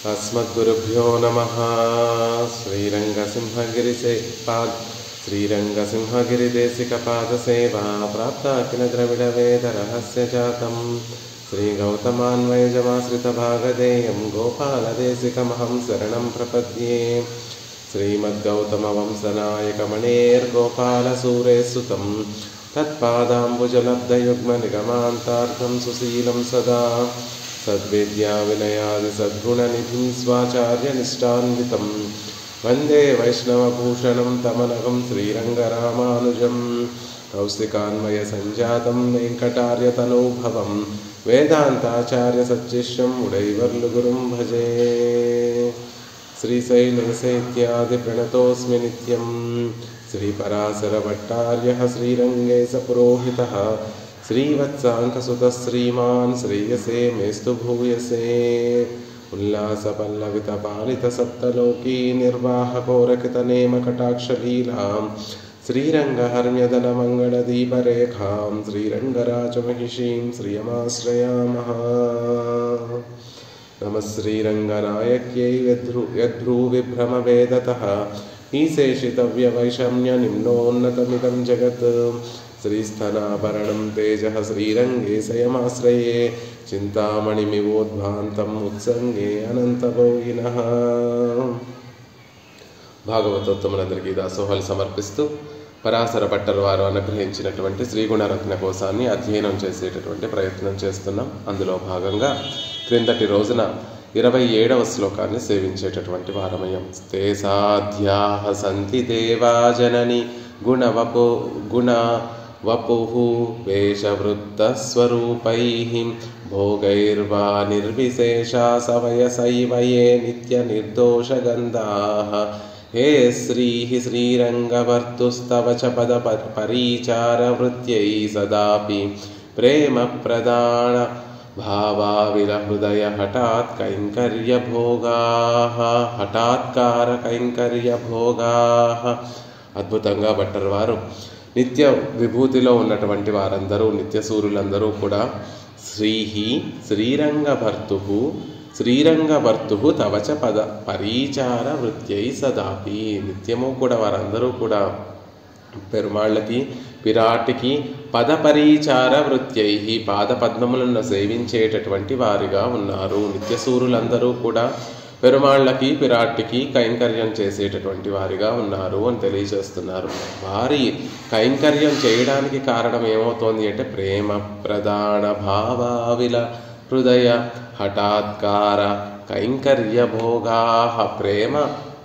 अस्मद्गुरुभ्यो नमः। श्रीरङ्गसिंहगिरिदेशिकपादसेवा प्राप्ता किल द्रविडवेदरहस्यजातं श्रीगौतमान्वयजमाश्रितभागधेयं गोपालदेशिकमहं शरणं प्रपद्ये। श्रीमद्गौतमवंशनायकमणेर्गोपालसूरेसुतं तत्पादाम्बुजलब्धयुग्मनिगमान्तार्थं सुशीलं सदा सद्विद्याविनयादिसद्गुणनिधिं स्वाचार्यनिष्ठान्वितं वन्दे वैष्णवभूषणं तमनघं श्रीरङ्गरामानुजं कौशिकान्वयसञ्जातं वेङ्कटार्यतनूभवं वेदान्ताचार्यसच्चिष्यम् उडैवर्लुगुरुं भजे। श्रीशैलेशेत्यादिप्रणतोऽस्मि नित्यं श्रीपराशरभट्टार्यः श्रीरङ्गे सपुरोहितः श्रीवत्साङ्कसुतः श्रीमान् श्रेयसे मेस्तु भूयसे। उल्लासपल्लवितपालितसप्तलोकी निर्वाहकोरकितनेमकटाक्षलीलां श्रीरङ्गहर्म्यदलमङ्गलदीपरेखां श्रीरङ्गराजमहिषीं श्रियमाश्रयामः। नमः श्रीरङ्गनायक्यै यद्भ्रूविभ्रमवेदतः ईशेषितव्यवैषम्यनिम्नोन्नतमिदं जगत् श्रीस्थनाभरणं तेजः श्रीरङ्गे स्वयमाश्रये चिन्तामणिमिवोद्भान्तम् उत्सङ्गे अनन्तभोगिनः। భాగవతోత్తములందరికీ దాసోహాలు సమర్పిస్తూ పరాశర భట్టర్ వారు అనుగ్రహించినటువంటి శ్రీగుణరత్న కోశాన్ని అధ్యయనం చేసేటటువంటి ప్రయత్నం చేస్తున్నాం. అందులో భాగంగా క్రిందటి రోజున 27వ శ్లోకాన్ని సేవించేటటువంటి వారమయం. తే సాధ్యాః సంతి దేవా జనని గుణవపుః వేషవృత్తస్వరూపైః భోగైర్వా నిర్విశేషా సవయసైవ యే నిత్యనిర్దోషగంధాః. హే శ్రీః శ్రీరంగవర్తుస్తవ చ పద పరిచారవృత్యై సదాపి ప్రేమ ప్రదాన భావావిలహృదయ హఠాత్కార కైంకర్యభోగాః. అద్భుతంగా భట్టర్ వారు నిత్య విభూతిలో ఉన్నటువంటి వారందరూ నిత్యసూరులందరూ కూడా శ్రీరంగభర్తు తవచ పద పరిచార వృత్యై సదాపి. నిత్యము కూడా వారందరూ కూడా పెరుమాళ్ళకి పిరాటికి పద పరిచార వృత్యై పాదపద్మములను సేవించేటటువంటి వారిగా ఉన్నారు. నిత్యసూరులందరూ కూడా పెరుమాళ్ళకి పిరాటికి కైంకర్యం చేసేటటువంటి వారిగా ఉన్నారు అని తెలియజేస్తున్నారు. వారి కైంకర్యం చేయడానికి కారణం ఏమవుతోంది అంటే ప్రేమ ప్రధాన భావావిల హృదయ హఠాత్కార కైంకర్య భోగాః. ప్రేమ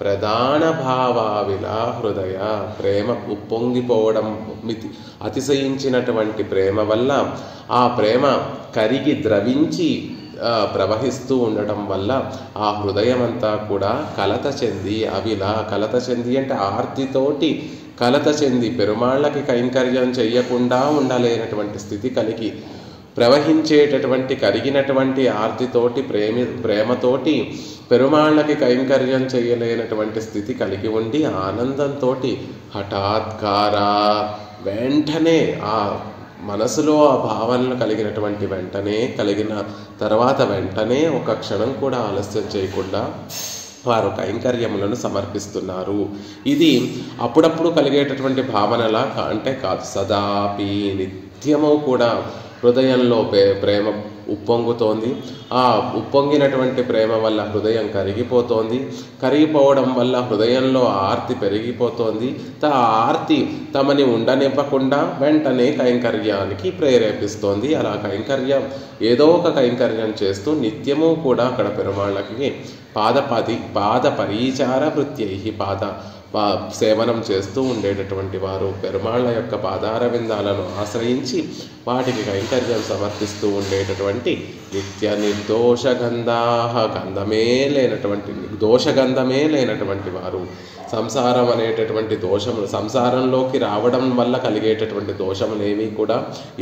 ప్రధాన భావావిల హృదయ, ప్రేమ ఉప్పొంగిపోవడం, అతిశయించినటువంటి ప్రేమ వల్ల ఆ ప్రేమ కరిగి ద్రవించి ప్రవహిస్తూ ఉండటం వల్ల ఆ హృదయం అంతా కూడా కలత చెంది కలత చెంది అంటే ఆర్తితోటి కలత చెంది పెరుమాళ్ళకి కైంకర్యం చెయ్యకుండా ఉండలేనటువంటి స్థితి కలిగి ప్రవహించేటటువంటి కరిగినటువంటి ఆర్తితోటి ప్రేమతోటి పెరుమాళ్ళకి కైంకర్యం చేయలేనటువంటి స్థితి కలిగి ఉండి ఆనందంతో హఠాత్కార వెంటనే ఆ మనసులో ఆ భావనలు కలిగిన తర్వాత వెంటనే ఒక క్షణం కూడా ఆలస్యం చేయకుండా వారు కైంకర్యములను సమర్పిస్తున్నారు. ఇది అప్పుడప్పుడు కలిగేటటువంటి భావనలా అంటే కాదు, సదాపి నిత్యము కూడా హృదయంలో ప్రేమ ఉప్పొంగుతోంది. ఆ ఉప్పొంగినటువంటి ప్రేమ వల్ల హృదయం కరిగిపోవడం వల్ల హృదయంలో ఆర్తి పెరిగిపోతోంది. ఆ ఆర్తి తమని ఉండనివ్వకుండా వెంటనే కైంకర్యానికి ప్రేరేపిస్తోంది. అలా కైంకర్యం ఏదో ఒక కైంకర్యం చేస్తూ నిత్యము కూడా అక్కడ పెరుమాళ్ళకి పాద పరిచార వృత్యై సేవనం చేస్తూ ఉండేటటువంటి వారు పెరుమాళ్ళ యొక్క పాదార విందాలను ఆశ్రయించి వాటికి కైంకర్యం సమర్పిస్తూ ఉండేటటువంటి నిత్య నిర్దోషగంధాః. దోషగంధమే లేనటువంటి వారు. సంసారం అనేటటువంటి దోషములు, సంసారంలోకి రావడం వల్ల కలిగేటటువంటి దోషములేమీ కూడా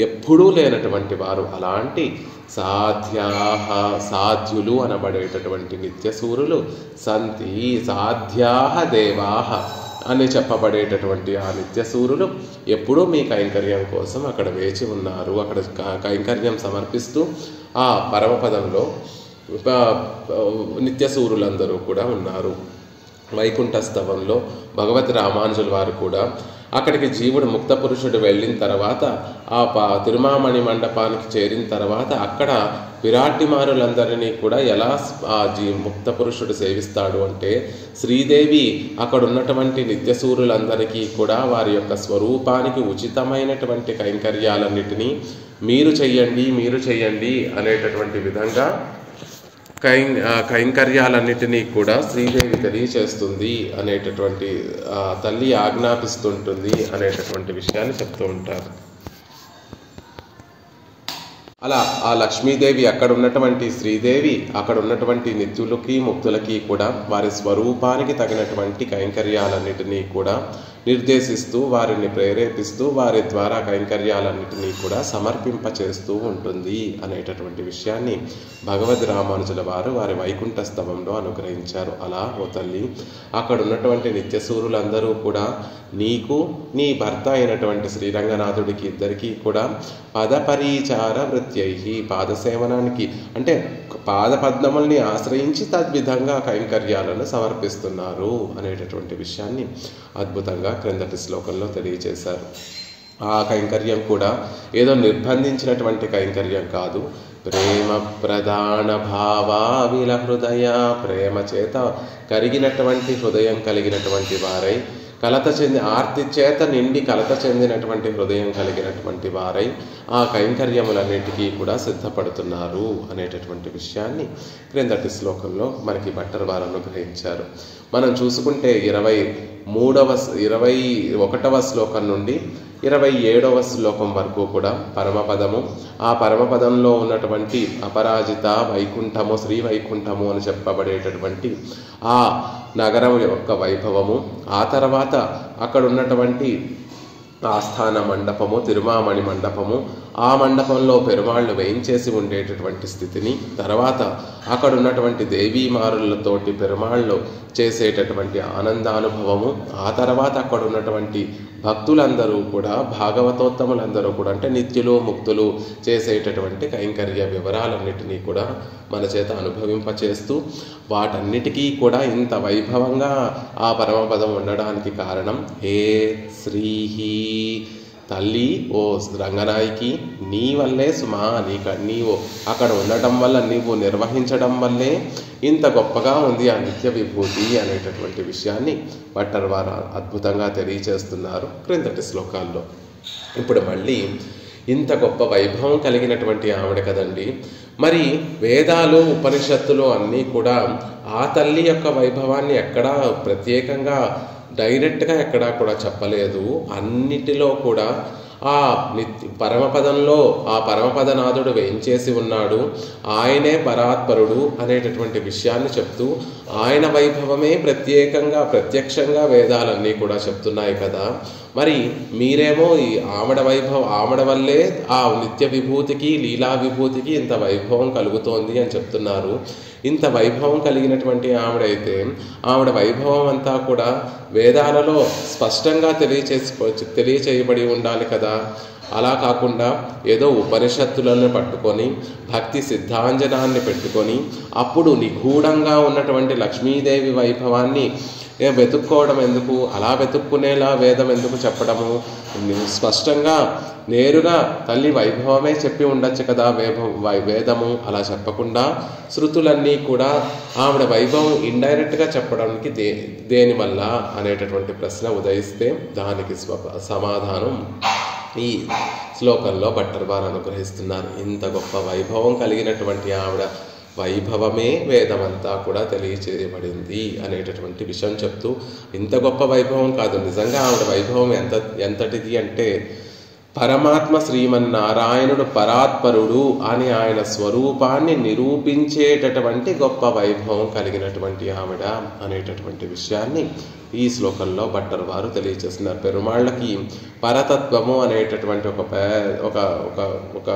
ఎప్పుడూ లేనటువంటి వారు. అలాంటి సాధ్యులు అనబడేటటువంటి నిత్యసూరులు సంతి సాధ్యాః దేవాః అని చెప్పబడేటటువంటి ఆ నిత్యసూరులు ఎప్పుడూ మీ కైంకర్యం కోసం అక్కడ వేచి ఉన్నారు. అక్కడ కైంకర్యం సమర్పిస్తూ ఆ పరమపదంలో నిత్యసూరులందరూ కూడా ఉన్నారు. వైకుంఠస్తవంలో భగవతి రామానుజుల వారు కూడా అక్కడికి జీవుడు ముక్త పురుషుడు వెళ్ళిన తర్వాత ఆ తిరుమామణి మండపానికి చేరిన తర్వాత అక్కడ విరాటిమారులందరినీ కూడా ఎలా ఆ ముక్త పురుషుడు సేవిస్తాడు అంటే, శ్రీదేవి అక్కడ ఉన్నటువంటి నిత్యసూరులందరికీ కూడా వారి యొక్క స్వరూపానికి ఉచితమైనటువంటి కైంకర్యాలన్నిటినీ మీరు చెయ్యండి అనేటటువంటి విధంగా కైంకర్యాలన్నిటినీ కూడా శ్రీదేవి తెలియచేస్తుంది అనేటటువంటి తల్లి ఆజ్ఞాపిస్తుంటుంది అనేటటువంటి విషయాన్ని చెప్తూ ఉంటారు. అలా ఆ లక్ష్మీదేవి అక్కడ ఉన్నటువంటి శ్రీదేవి అక్కడ ఉన్నటువంటి నిత్యులకి ముక్తులకి కూడా వారి స్వరూపానికి తగినటువంటి కైంకర్యాలన్నిటినీ కూడా నిర్దేశిస్తూ వారిని ప్రేరేపిస్తూ వారి ద్వారా కైంకర్యాలన్నిటినీ కూడా సమర్పింపచేస్తూ ఉంటుంది అనేటటువంటి విషయాన్ని భగవద్ రామానుజుల వారు వారి వైకుంఠస్తవంలో అనుగ్రహించారు. అలా ఓ తల్లి, అక్కడ ఉన్నటువంటి నిత్యసూరులందరూ కూడా నీకు నీ భర్త అయినటువంటి శ్రీరంగనాథుడికి ఇద్దరికీ కూడా పదపరిచార వృత్యై పాదసేవనానికి అంటే పాదపద్మముల్ని ఆశ్రయించి తద్విధంగా కైంకర్యాలను సమర్పిస్తున్నారు అనేటటువంటి విషయాన్ని అద్భుతంగా క్రిందటి శ్లోకంలో తెలియచేశారు. ఆ కైంకర్యం కూడా ఏదో నిర్బంధించినటువంటి కైంకర్యం కాదు. ప్రేమ ప్రధాన భావావిల హృదయ, ప్రేమ చేత కరిగినటువంటి హృదయం కలిగినటువంటి వారై, ఆర్తి చేత నిండి కలత చెందినటువంటి హృదయం కలిగినటువంటి వారై ఆ కైంకర్యములన్నిటికీ కూడా సిద్ధపడుతున్నారు అనేటటువంటి విషయాన్ని క్రిందటి శ్లోకంలో మనకి భట్టర్ వారు అనుగ్రహించారు. మనం చూసుకుంటే 21వ శ్లోకం నుండి 27వ శ్లోకం వరకు కూడా పరమపదము, ఆ పరమపదంలో ఉన్నటువంటి అపరాజిత వైకుంఠము, శ్రీ వైకుంఠము అని చెప్పబడేటటువంటి ఆ నగరం యొక్క వైభవము, ఆ తర్వాత అక్కడ ఉన్నటువంటి ఆస్థాన మండపము, తిరుమామణి మండపము, ఆ మండపంలో పెరుమాళ్ళు వేయించేసి ఉండేటటువంటి స్థితిని, తర్వాత అక్కడ ఉన్నటువంటి దేవీమారులతోటి పెరుమాళ్ళు చేసేటటువంటి ఆనందానుభవము, ఆ తర్వాత అక్కడ ఉన్నటువంటి భక్తులందరూ కూడా భాగవతోత్తములందరూ కూడా అంటే నిత్యులు ముక్తులు చేసేటటువంటి కైంకర్య వివరాలన్నిటినీ కూడా మన చేత అనుభవింపచేస్తూ వాటన్నిటికీ కూడా ఇంత వైభవంగా ఆ పరమపదం ఉండడానికి కారణం హే శ్రీహి తల్లి, ఓ రంగనాయకి, నీ వల్లే సుమా, నీవు అక్కడ ఉండటం వల్ల, నీవు నిర్వహించడం వల్లే ఇంత గొప్పగా ఉంది ఆ నిత్య విభూతి అనేటటువంటి విషయాన్ని భట్టర్ వారు అద్భుతంగా తెలియచేస్తున్నారు క్రిందటి శ్లోకాల్లో. ఇప్పుడు మళ్ళీ ఇంత గొప్ప వైభవం కలిగినటువంటి ఆవిడ కదండి, మరి వేదాలు ఉపనిషత్తులు అన్నీ కూడా ఆ తల్లి యొక్క వైభవాన్ని ఎక్కడా ప్రత్యేకంగా డైరెక్ట్గా ఎక్కడా కూడా చెప్పలేదు. అన్నిటిలో కూడా ఆ పరమపదంలో ఆ పరమపదనాథుడు వేయించేసి ఉన్నాడు, ఆయనే పరాత్పరుడు అనేటటువంటి విషయాన్ని చెప్తూ ఆయన వైభవమే ప్రత్యక్షంగా వేదాలన్నీ కూడా చెప్తున్నాయి కదా. మరి మీరేమో ఈ ఆవిడ వల్లే ఆ నిత్య విభూతికి లీలా విభూతికి ఇంత వైభవం కలుగుతోంది అని చెప్తున్నారు. ఇంత వైభవం కలిగినటువంటి ఆవిడ వైభవం అంతా కూడా వేదాలలో స్పష్టంగా తెలియచేయబడి ఉండాలి కదా. అలా కాకుండా ఏదో ఉపనిషత్తులను పట్టుకొని భక్తి సిద్ధాంజనాన్ని పెట్టుకొని అప్పుడు నిగూఢంగా ఉన్నటువంటి లక్ష్మీదేవి వైభవాన్ని వెతుక్కోవడం ఎందుకు, అలా వెతుక్కునేలా వేదం ఎందుకు చెప్పడము? స్పష్టంగా నేరుగా తల్లి వైభవమే చెప్పి ఉండొచ్చు కదా వేదము. అలా చెప్పకుండా శృతులన్నీ కూడా ఆవిడ వైభవం ఇండైరెక్ట్గా చెప్పడానికి దేనివల్ల అనేటటువంటి ప్రశ్న ఉదయిస్తే దానికి సమాధానం ఈ శ్లోకంలో భట్టర్ వారు అనుగ్రహిస్తున్నారు. ఇంత గొప్ప వైభవం కలిగినటువంటి ఆవిడ వైభవమే వేదమంతా కూడా తెలియచేయబడింది అనేటటువంటి విషయం చెప్తూ, ఇంత గొప్ప వైభవం కాదు, నిజంగా ఆవిడ వైభవం ఎంతటిది అంటే పరమాత్మ శ్రీమన్నారాయణుడు పరాత్పరుడు అని ఆయన స్వరూపాన్ని నిరూపించేటటువంటి గొప్ప వైభవం కలిగినటువంటి ఆవిడ అనేటటువంటి విషయాన్ని ఈ శ్లోకంలో భట్టర్ వారు తెలియచేస్తున్నారు. పెరుమాళ్ళకి పరతత్వము అనేటటువంటి ఒక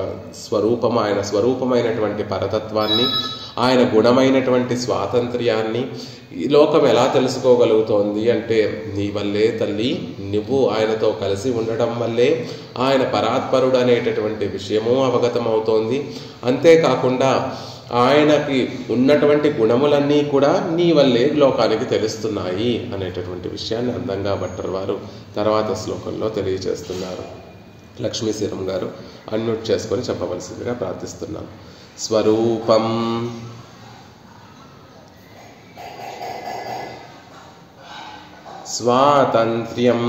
స్వరూపము, ఆయన స్వరూపమైనటువంటి పరతత్వాన్ని, ఆయన గుణమైనటువంటి స్వాతంత్ర్యాన్ని ఈ లోకం ఎలా తెలుసుకోగలుగుతోంది అంటే నీ వల్లే తల్లి, నువ్వు ఆయనతో కలిసి ఉండడం వల్లే ఆయన పరాత్పరుడు అనేటటువంటి విషయము అవగతమవుతోంది. అంతేకాకుండా ఆయనకి ఉన్నటువంటి గుణములన్నీ కూడా నీ వల్లే లోకానికి తెలుస్తున్నాయి అనేటటువంటి విషయాన్ని అందంగా భట్టర్ వారు తర్వాత శ్లోకంలో తెలియజేస్తున్నారు. లక్ష్మీశీరం గారు అన్మ్యూట్ చేసుకొని చెప్పవలసిందిగా ప్రార్థిస్తున్నాం. స్వరూపం స్వాతంత్ర్యం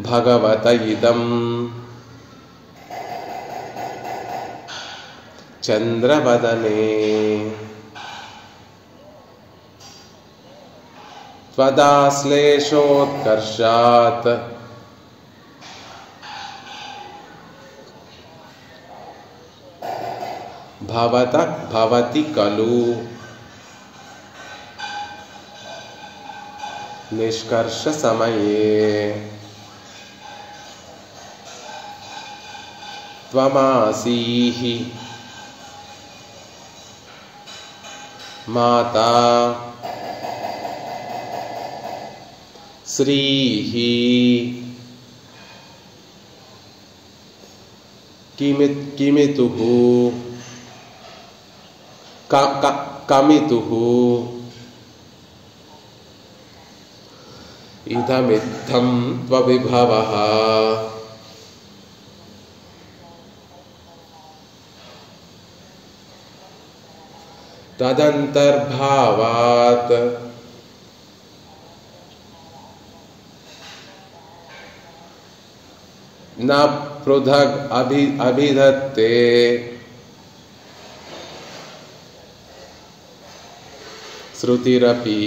భగవత ఇదం చంద్రవదనే త్వదాశ్లేషోత్కర్షాత్ భవతి ఖలు నిష్కర్ష సమయే త్వమాసీః మాతా శ్రీః కమితుః ఇదమిత్థం త్వవిభవః తదంతర్భావాత్ న పృథగ్ అభిధత్తే శృతిరపి.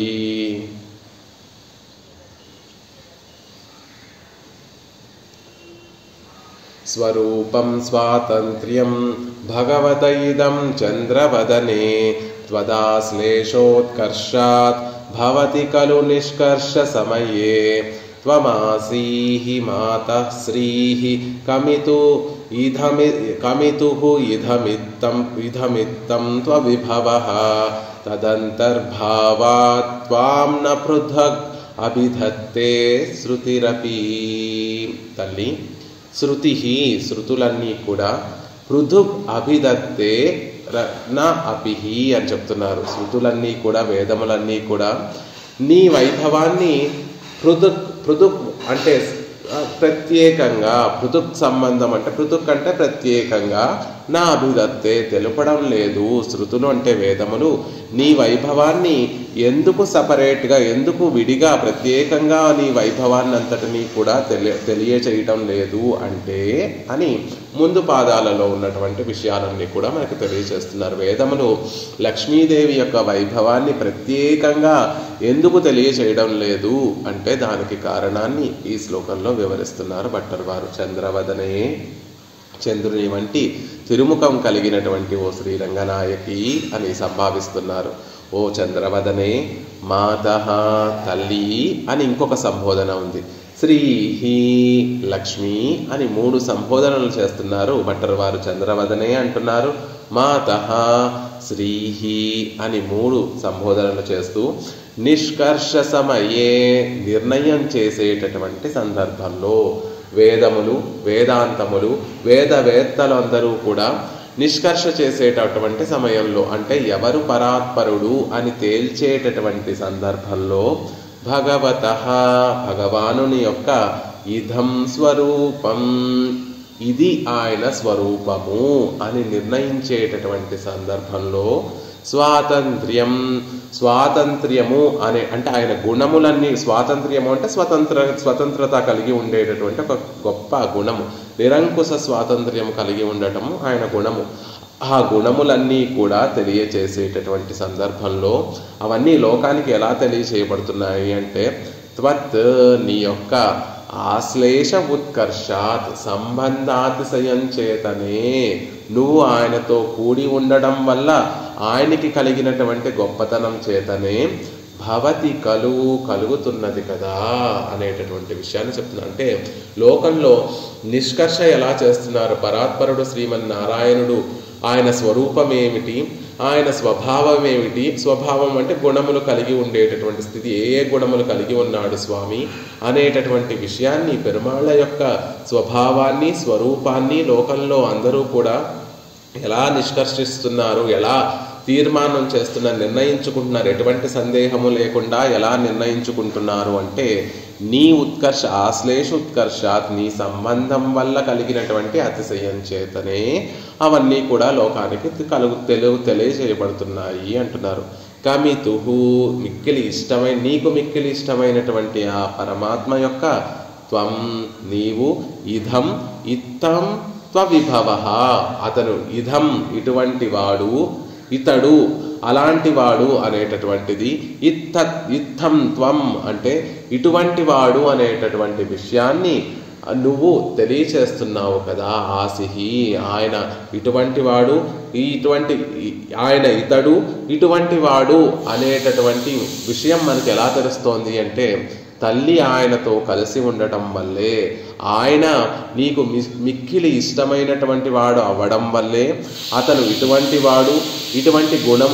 స్వరూపం స్వాతంత్ర్యం భగవత ఇదం చంద్రవదనే త్వదాశ్లేషోత్కర్షాత్ భవతి ఖలు నిష్కర్ష సమయే త్వమాసీః మాతః శ్రీః కమితుః ఇదమిత్తం త్వవిభవః తదంతర్భావాత్ త్వాం న పృథగ్ అభిధత్తే శృతిరపి. తల్లి, శృతులన్నీ కూడా పృథుక్ అభిధత్తే నా అపిహి అని చెప్తున్నారు. శృతులన్నీ కూడా, వేదములన్నీ కూడా నీ వైభవాన్ని పృథుక్ అంటే ప్రత్యేకంగా, పృథుక్ సంబంధం అంటే పృథుక్ అంటే ప్రత్యేకంగా, నా అభిధత్తే తెలుపడం లేదు. శృతులు అంటే వేదములు నీ వైభవాన్ని ఎందుకు సపరేట్గా, ఎందుకు విడిగా ప్రత్యేకంగా నీ వైభవాన్ని అంతటినీ కూడా తెలియచేయటం లేదు అంటే అని ముందు పాదాలలో ఉన్నటువంటి విషయాలన్నీ కూడా మనకు తెలియచేస్తున్నారు. వేదములు లక్ష్మీదేవి యొక్క వైభవాన్ని ప్రత్యేకంగా ఎందుకు తెలియచేయడం లేదు అంటే దానికి కారణాన్ని ఈ శ్లోకంలో వివరిస్తున్నారు భట్టర్ వారు. చంద్రవదనే, చంద్రుని వంటి తిరుముఖం కలిగినటువంటి ఓ శ్రీరంగనాయకి అని సంభావిస్తున్నారు. ఓ చంద్రవదనే, మాతః తల్లి అని ఇంకొక సంబోధన ఉంది. శ్రీహి లక్ష్మి అని 3 సంబోధనలు చేస్తున్నారు భట్టర్ వారు. చంద్రవదనే అంటున్నారు, మాతః శ్రీహి అని 3 సంబోధనలు చేస్తూ నిష్కర్ష సమయే నిర్ణయం చేసేటటువంటి సందర్భంలో వేదములు, వేదాంతములు, వేదవేత్తలందరూ కూడా నిష్కర్ష చేసేటటువంటి సమయంలో అంటే ఎవరు పరాత్పరుడు అని తేల్చేటటువంటి సందర్భంలో భగవతః భగవానుని యొక్క ఇదం స్వరూపం ఇది ఆయన స్వరూపము అని నిర్ణయించేటటువంటి సందర్భంలో స్వాతంత్ర్యము అనే అంటే ఆయన గుణములన్నీ, స్వాతంత్ర్యము అంటే స్వతంత్రత కలిగి ఉండేటటువంటి ఒక గొప్ప గుణము, నిరంకుశ స్వాతంత్ర్యం కలిగి ఉండటము ఆయన గుణము. ఆ గుణములన్నీ కూడా తెలియచేసేటటువంటి సందర్భంలో అవన్నీ లోకానికి ఎలా తెలియచేయబడుతున్నాయి అంటే త్వత్ నీ యొక్క ఆశ్లేష ఉత్కర్షాత్ సంబంధాతిశయం చేతనే, నువ్వు ఆయనతో కూడి ఉండడం వల్ల ఆయనకి కలిగినటువంటి గొప్పతనం చేతనే భవతి కలుగుతున్నది కదా అనేటటువంటి విషయాన్ని చెప్తున్నారు. అంటే లోకంలో నిష్కర్ష ఎలా చేస్తున్నారు, పరాత్పరుడు శ్రీమన్నారాయణుడు ఆయన స్వరూపం ఏమిటి, ఆయన స్వభావం ఏమిటి, స్వభావం అంటే గుణములు కలిగి ఉండేటటువంటి స్థితి, ఏ గుణములు కలిగి ఉన్నాడు స్వామి అనేటటువంటి విషయాన్ని, పెరుమాళ్ళ యొక్క స్వభావాన్ని స్వరూపాన్ని లోకంలో అందరూ కూడా ఎలా నిష్కర్షిస్తున్నారు, ఎలా తీర్మానం చేస్తున్నారు, నిర్ణయించుకుంటున్నారు, ఎటువంటి సందేహము లేకుండా ఎలా నిర్ణయించుకుంటున్నారు అంటే నీ ఉత్కర్ష ఆశ్లేష ఉత్కర్షాత్, నీ సంబంధం వల్ల కలిగినటువంటి అతిశయం చేతనే అవన్నీ కూడా లోకానికి తెలియజేయబడుతున్నాయి అంటున్నారు. కమితుహు మిక్కిలి ఇష్టమైన, నీకు మిక్కిలి ఇష్టమైనటువంటి ఆ పరమాత్మ యొక్క త్వం నీవు, ఇదం ఇత్తం త్వవిభవ అతను, ఇదం ఇటువంటి వాడు, ఇతడు అలాంటి వాడు అనేటటువంటిది, ఇత్తం త్వం అంటే ఇటువంటి వాడు అనేటటువంటి విషయాన్ని నువ్వు తెలియచేస్తున్నావు కదా. ఆసిహి ఆయన ఇటువంటి వాడు, ఆయన ఇతడు ఇటువంటి వాడు అనేటటువంటి విషయం మనకి ఎలా తెలుస్తోంది అంటే తల్లి ఆయనతో కలిసి ఉండటం వల్లే, ఆయన నీకు మిక్కిలి ఇష్టమైనటువంటి వాడు అవ్వడం వల్లే అతను ఇటువంటి వాడు, ఇటువంటి గుణం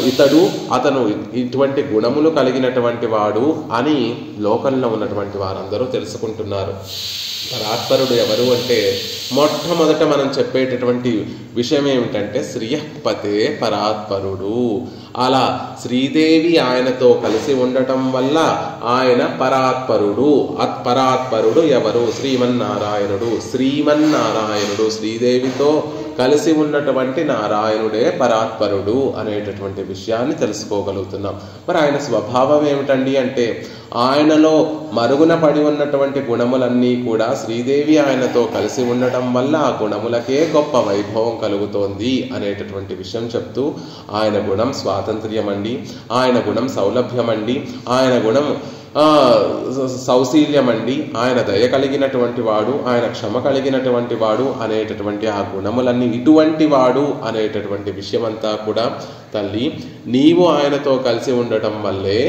అతను ఇటువంటి గుణములు కలిగినటువంటి వాడు అని లోకంలో ఉన్నటువంటి వారందరూ తెలుసుకుంటున్నారు. పరాత్పరుడు ఎవరు అంటే మొట్టమొదట మనం చెప్పేటటువంటి విషయం ఏమిటంటే శ్రీయపతే పరాత్పరుడు. అలా శ్రీదేవి ఆయనతో కలిసి ఉండటం వల్ల ఆయన పరాత్పరుడు. పరాత్పరుడు ఎవరు? శ్రీమన్నారాయణుడు. శ్రీమన్నారాయణుడు శ్రీదేవితో కలిసి ఉన్నటువంటి నారాయణుడే పరాత్పరుడు అనేటటువంటి విషయాన్ని తెలుసుకోగలుగుతున్నాం. మరి ఆయన స్వభావం ఏమిటండి అంటే ఆయనలో మరుగున పడి ఉన్నటువంటి గుణములన్నీ కూడా శ్రీదేవి ఆయనతో కలిసి ఉండటం వల్ల ఆ గుణములకే గొప్ప వైభవం కలుగుతోంది అనేటటువంటి విషయం చెప్తూ, ఆయన గుణం స్వాతంత్ర్యం అండి, ఆయన గుణం సౌలభ్యం అండి, ఆయన గుణం సౌశీల్యం అండి, ఆయన దయ కలిగినటువంటి వాడు, ఆయన క్షమ కలిగినటువంటి వాడు అనేటటువంటి ఆ గుణములన్నీ ఇటువంటి వాడు అనేటటువంటి విషయమంతా కూడా తల్లి నీవు ఆయనతో కలిసి ఉండటం వల్లే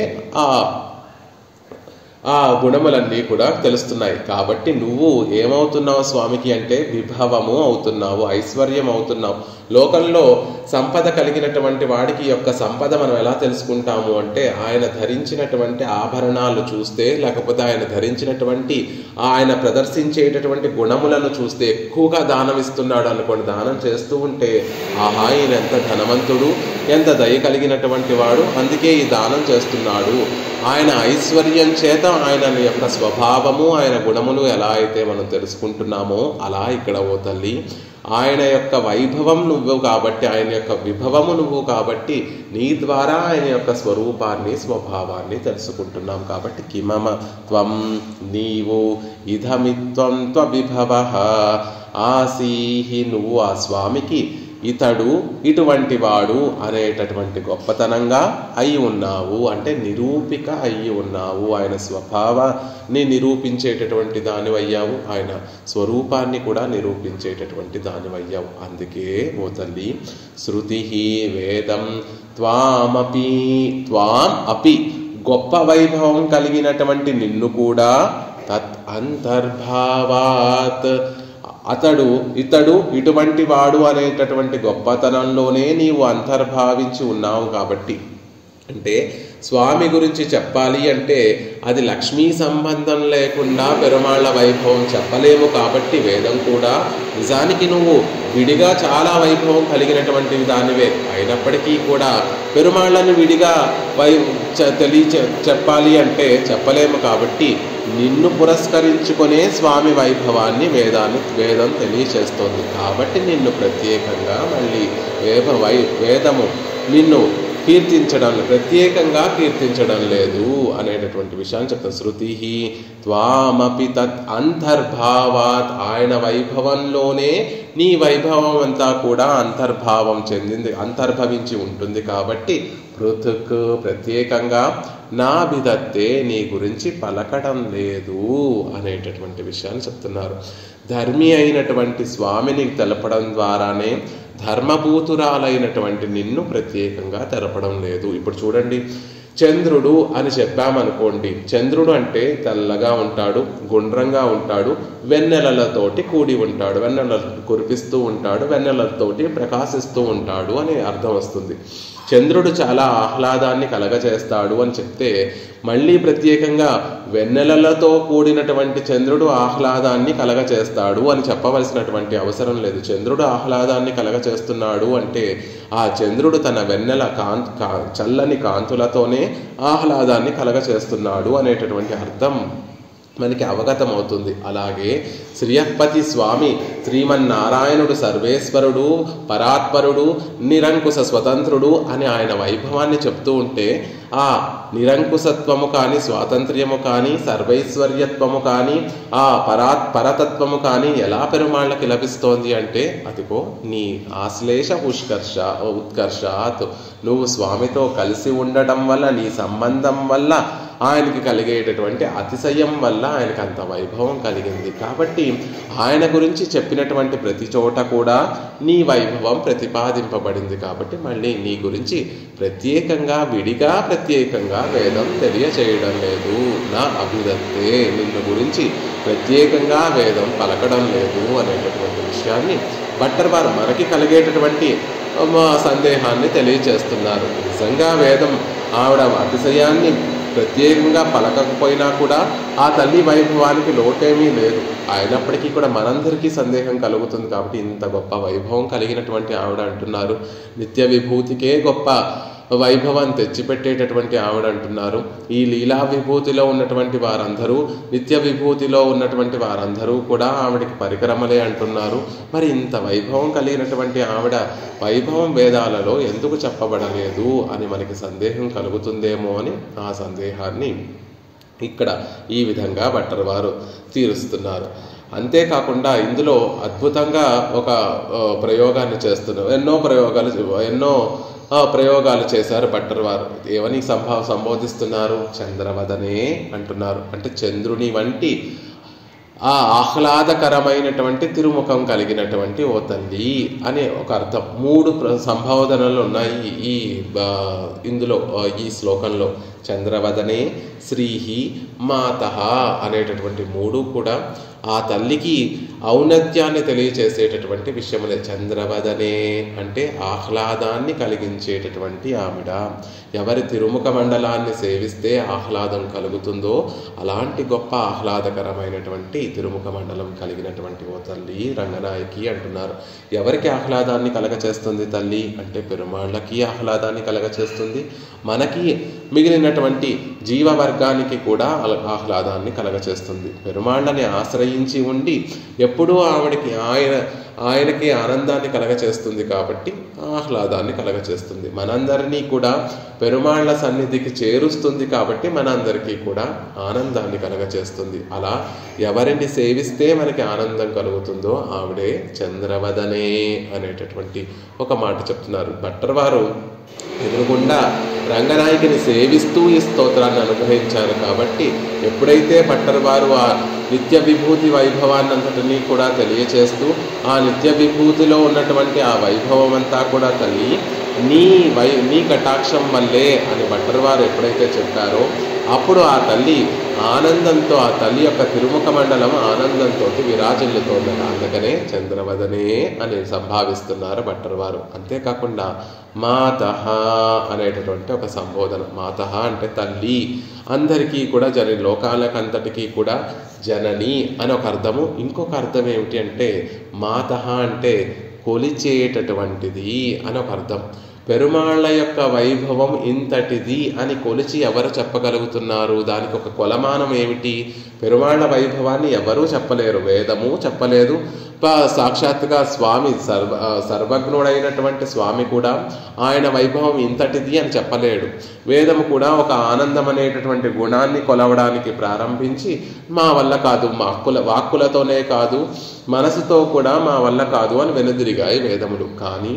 ఆ గుణములన్నీ కూడా తెలుస్తున్నాయి. కాబట్టి నువ్వు ఏమవుతున్నావు స్వామికి అంటే విభవము అవుతున్నావు, ఐశ్వర్యం అవుతున్నావు. లోకంలో సంపద కలిగినటువంటి వాడికి యొక్క సంపద మనం ఎలా తెలుసుకుంటాము అంటే ఆయన ధరించినటువంటి ఆభరణాలు చూస్తే, లేకపోతే ఆయన ధరించినటువంటి ఆయన ప్రదర్శించేటటువంటి గుణములను చూస్తే, ఎక్కువగా దానం ఇస్తున్నాడు అనుకోండి, దానం చేస్తూ ఉంటే ఆహా ఈయన ఎంత ధనవంతుడు, ఎంత దయ కలిగినటువంటి వాడు, అందుకే ఈ దానం చేస్తున్నాడు. ఆయన ఐశ్వర్యం చేత ఆయన యొక్క స్వభావము ఆయన గుణములు ఎలా అయితే మనం తెలుసుకుంటున్నామో అలా ఇక్కడ ఓ తల్లి ఆయన యొక్క వైభవం నువ్వు కాబట్టి, ఆయన యొక్క విభవము నువ్వు కాబట్టి నీ ద్వారా ఆయన యొక్క స్వరూపాన్ని స్వభావాన్ని తెలుసుకుంటున్నాం. కాబట్టి కిమమ త్వం నీవు, ఇదమిత్వం త్వవిభవః ఆసీహి నువ్వు ఆ స్వామికి ఇతడు ఇటువంటి వాడు అనేటటువంటి గొప్పతనంగా అయి ఉన్నావు, అంటే నిరూపిక అయి ఉన్నావు. ఆయన స్వభావాన్ని నిరూపించేటటువంటి దానివయ్యావు, ఆయన స్వరూపాన్ని కూడా నిరూపించేటటువంటి దానివయ్యావు. అందుకే ఓ తల్లి శృతి వేదం త్వాం అపి గొప్ప వైభవం కలిగినటువంటి నిన్ను కూడా తత్ అంతర్భావాత్ ఇతడు ఇటువంటి వాడు అనేటటువంటి గొప్పతనంలోనే నీవు అంతర్భావించి ఉన్నావు. కాబట్టి అంటే స్వామి గురించి చెప్పాలి అంటే అది లక్ష్మీ సంబంధం లేకుండా పెరుమాళ్ళ వైభవం చెప్పలేము. కాబట్టి వేదం కూడా నిజానికి నువ్వు విడిగా చాలా వైభవం కలిగినటువంటి దానివే అయినప్పటికీ కూడా పెరుమాళ్ళని విడిగా చెప్పాలి అంటే చెప్పలేము. కాబట్టి నిన్ను పురస్కరించుకునే స్వామి వైభవాన్ని వేదం తెలియచేస్తోంది. కాబట్టి నిన్ను ప్రత్యేకంగా మళ్ళీ వేదము నిన్ను ప్రత్యేకంగా కీర్తించడం లేదు అనేటటువంటి విషయాన్ని చెప్తాను. శృతి త్వామపి తత్ అంతర్భావాత్ ఆయన వైభవంలోనే నీ వైభవం అంతా కూడా అంతర్భవించి ఉంటుంది. కాబట్టి పృథక్ ప్రత్యేకంగా నా బిదత్తే నీ గురించి పలకడం లేదు అనేటటువంటి విషయాన్ని చెప్తున్నారు. ధర్మి అయినటువంటి స్వామిని తెలపడం ద్వారానే ధర్మభూతురాలైనటువంటి నిన్ను ప్రత్యేకంగా తెలపడం లేదు. ఇప్పుడు చూడండి, చంద్రుడు అని చెప్పామనుకోండి, చంద్రుడు అంటే తెల్లగా ఉంటాడు, గుండ్రంగా ఉంటాడు, వెన్నెలలతోటి కూడి ఉంటాడు, వెన్నెల కురిపిస్తూ ఉంటాడు, వెన్నెలతోటి ప్రకాశిస్తూ ఉంటాడు అని అర్థం వస్తుంది. చంద్రుడు చాలా ఆహ్లాదాన్ని కలగజేస్తాడు అని చెప్తే మళ్ళీ ప్రత్యేకంగా వెన్నెలలతో కూడినటువంటి చంద్రుడు ఆహ్లాదాన్ని కలగచేస్తాడు అని చెప్పవలసినటువంటి అవసరం లేదు. చంద్రుడు ఆహ్లాదాన్ని కలగచేస్తున్నాడు అంటే ఆ చంద్రుడు తన వెన్నెల చల్లని కాంతులతోనే ఆహ్లాదాన్ని కలగచేస్తున్నాడు అనేటటువంటి అర్థం మనకి అవగతం అవుతుంది. అలాగే శ్రీయపతి స్వామి శ్రీమన్నారాయణుడు సర్వేశ్వరుడు, పరాత్పరుడు, నిరంకుశ స్వతంత్రుడు అని ఆయన వైభవాన్ని చెప్తూ ఉంటే ఆ నిరంకుశత్వము కానీ, స్వాతంత్ర్యము కానీ, సర్వైశ్వర్యత్వము కానీ, ఆ పరతత్వము కానీ ఎలా పెరుమాళ్ళకి లభిస్తోంది అంటే అదిగో నీ ఆశ్లేష ఉత్కర్షాత్, నువ్వు స్వామితో కలిసి ఉండటం వల్ల, నీ సంబంధం వల్ల ఆయనకి కలిగేటటువంటి అతిశయం వల్ల ఆయనకు అంత వైభవం కలిగింది. కాబట్టి ఆయన గురించి చెప్పినటువంటి ప్రతి చోట కూడా నీ వైభవం ప్రతిపాదింపబడింది. కాబట్టి మళ్ళీ నీ గురించి ప్రత్యేకంగా విడిగా ప్రత్యేకంగా వేదం తెలియచేయడం లేదు. నా అభిదత్తే, నిన్ను గురించి ప్రత్యేకంగా వేదం పలకడం లేదు అనేటటువంటి విషయాన్ని భట్టర్వారు మనకి కలిగేటటువంటి సందేహాన్ని తెలియచేస్తున్నారు. నిజంగా వేదం ఆవిడ అతిశయాన్ని ప్రత్యేకంగా పలకకపోయినా కూడా ఆ తల్లి వైభవానికి లోటేమీ లేదు. అయినప్పటికీ కూడా మనందరికీ సందేహం కలుగుతుంది. కాబట్టి ఇంత గొప్ప వైభవం కలిగినటువంటి ఆవిడ అంటున్నారు, నిత్య విభూతికే గొప్ప వైభవం తెచ్చిపెట్టేటటువంటి ఆవిడ అంటున్నారు. ఈ లీలా విభూతిలో ఉన్నటువంటి వారందరూ, నిత్య విభూతిలో ఉన్నటువంటి వారందరూ కూడా ఆవిడకి పరికరమలే అంటున్నారు. మరి ఇంత వైభవం కలిగినటువంటి ఆవిడ వైభవం వేదాలలో ఎందుకు చెప్పబడలేదు అని మనకి సందేహం కలుగుతుందేమో అని ఆ సందేహాన్ని ఇక్కడ ఈ విధంగా భట్టర్వారు తీరుస్తున్నారు. అంతేకాకుండా ఇందులో అద్భుతంగా ఒక ప్రయోగాన్ని చేస్తున్నారు. ఎన్నో ప్రయోగాలు చేశారు భట్టర్వారు. ఏమని సంబోధిస్తున్నారు? చంద్రవదనే అంటున్నారు. అంటే చంద్రుని వంటి ఆ ఆహ్లాదకరమైనటువంటి తిరుముఖం కలిగినటువంటి ఓ తల్లి అనే ఒక అర్థం. 3 సంబోధనలు ఉన్నాయి ఇందులో ఈ శ్లోకంలో. చంద్రవదనే, శ్రీహి, మాతః అనేటటువంటి 3 కూడా ఆ తల్లికి ఔన్నత్యాన్ని తెలియచేసేటటువంటి విషయములే. చంద్రవదనే అంటే ఆహ్లాదాన్ని కలిగించేటటువంటి ఆవిడ. ఎవరి తిరుముఖ మండలాన్ని సేవిస్తే ఆహ్లాదం కలుగుతుందో అలాంటి గొప్ప ఆహ్లాదకరమైనటువంటి తిరుముఖ మండలం కలిగినటువంటి ఓ తల్లి రంగనాయకి అంటున్నారు. ఎవరికి ఆహ్లాదాన్ని కలగచేస్తుంది తల్లి అంటే పెరుమాళ్ళకి ఆహ్లాదాన్ని కలగచేస్తుంది. మనకి మిగిలినటువంటి జీవవర్గానికి కూడా ఆహ్లాదాన్ని కలగచేస్తుంది. పెరుమాళ్ళని ఆశ్రయించి ఉండి ఎప్పుడూ ఆయనకి ఆనందాన్ని కలగచేస్తుంది. కాబట్టి ఆహ్లాదాన్ని కలగచేస్తుంది. మనందరినీ కూడా పెరుమాళ్ళ సన్నిధికి చేరుస్తుంది. కాబట్టి మనందరికీ కూడా ఆనందాన్ని కలగచేస్తుంది. అలా ఎవరిని సేవిస్తే మనకి ఆనందం కలుగుతుందో ఆవిడే చంద్రవదనే అనేటటువంటి ఒక మాట చెప్తున్నారు. భట్టర్వారు ఎదురుగుండా రంగనాయకిని సేవిస్తూ ఈ స్తోత్రాన్ని అనుగ్రహించారు. కాబట్టి ఎప్పుడైతే భట్టర్వారు ఆ నిత్య విభూతి వైభవాన్నంతటినీ కూడా తెలియచేస్తూ ఆ నిత్య విభూతిలో ఉన్నటువంటి ఆ వైభవం అంతా కూడా తల్లి నీ కటాక్షం వల్లే అని భట్టర్వారు ఎప్పుడైతే చెప్పారో అప్పుడు ఆ తల్లి ఆనందంతో, ఆ తల్లి యొక్క తిరుముఖ మండలం ఆనందంతో విరాజిల్లుతోందట. అందుకనే చంద్రవదనే అని సంభావిస్తున్నారు భట్టర్వారు. అంతేకాకుండా మాతః అనేటటువంటి ఒక సంబోధన. మాతః అంటే తల్లి, అందరికీ కూడా లోకాలకంతటికీ కూడా జనని అని ఒక అర్థము. ఇంకొక అర్థం ఏమిటి అంటే మాతః అంటే కొలిచేటటువంటిది అని ఒక అర్థం. పెరుమాళ్ళ యొక్క వైభవం ఇంతటిది అని కొలిచి ఎవరు చెప్పగలుగుతున్నారు? దానికి ఒక కొలమానం ఏమిటి? పెరుమాళ్ళ వైభవాన్ని ఎవరూ చెప్పలేరు, వేదము చెప్పలేదు, సాక్షాత్తుగా స్వామి సర్వజ్ఞుడైనటువంటి స్వామి కూడా ఆయన వైభవం ఇంతటిది అని చెప్పలేడు. వేదము కూడా ఒక ఆనందం అనేటటువంటి గుణాన్ని కొలవడానికి ప్రారంభించి మా వల్ల కాదు, వాక్కులతోనే కాదు మనసుతో కూడా మా వల్ల కాదు అని వెనుదిరిగాయి వేదములు. కానీ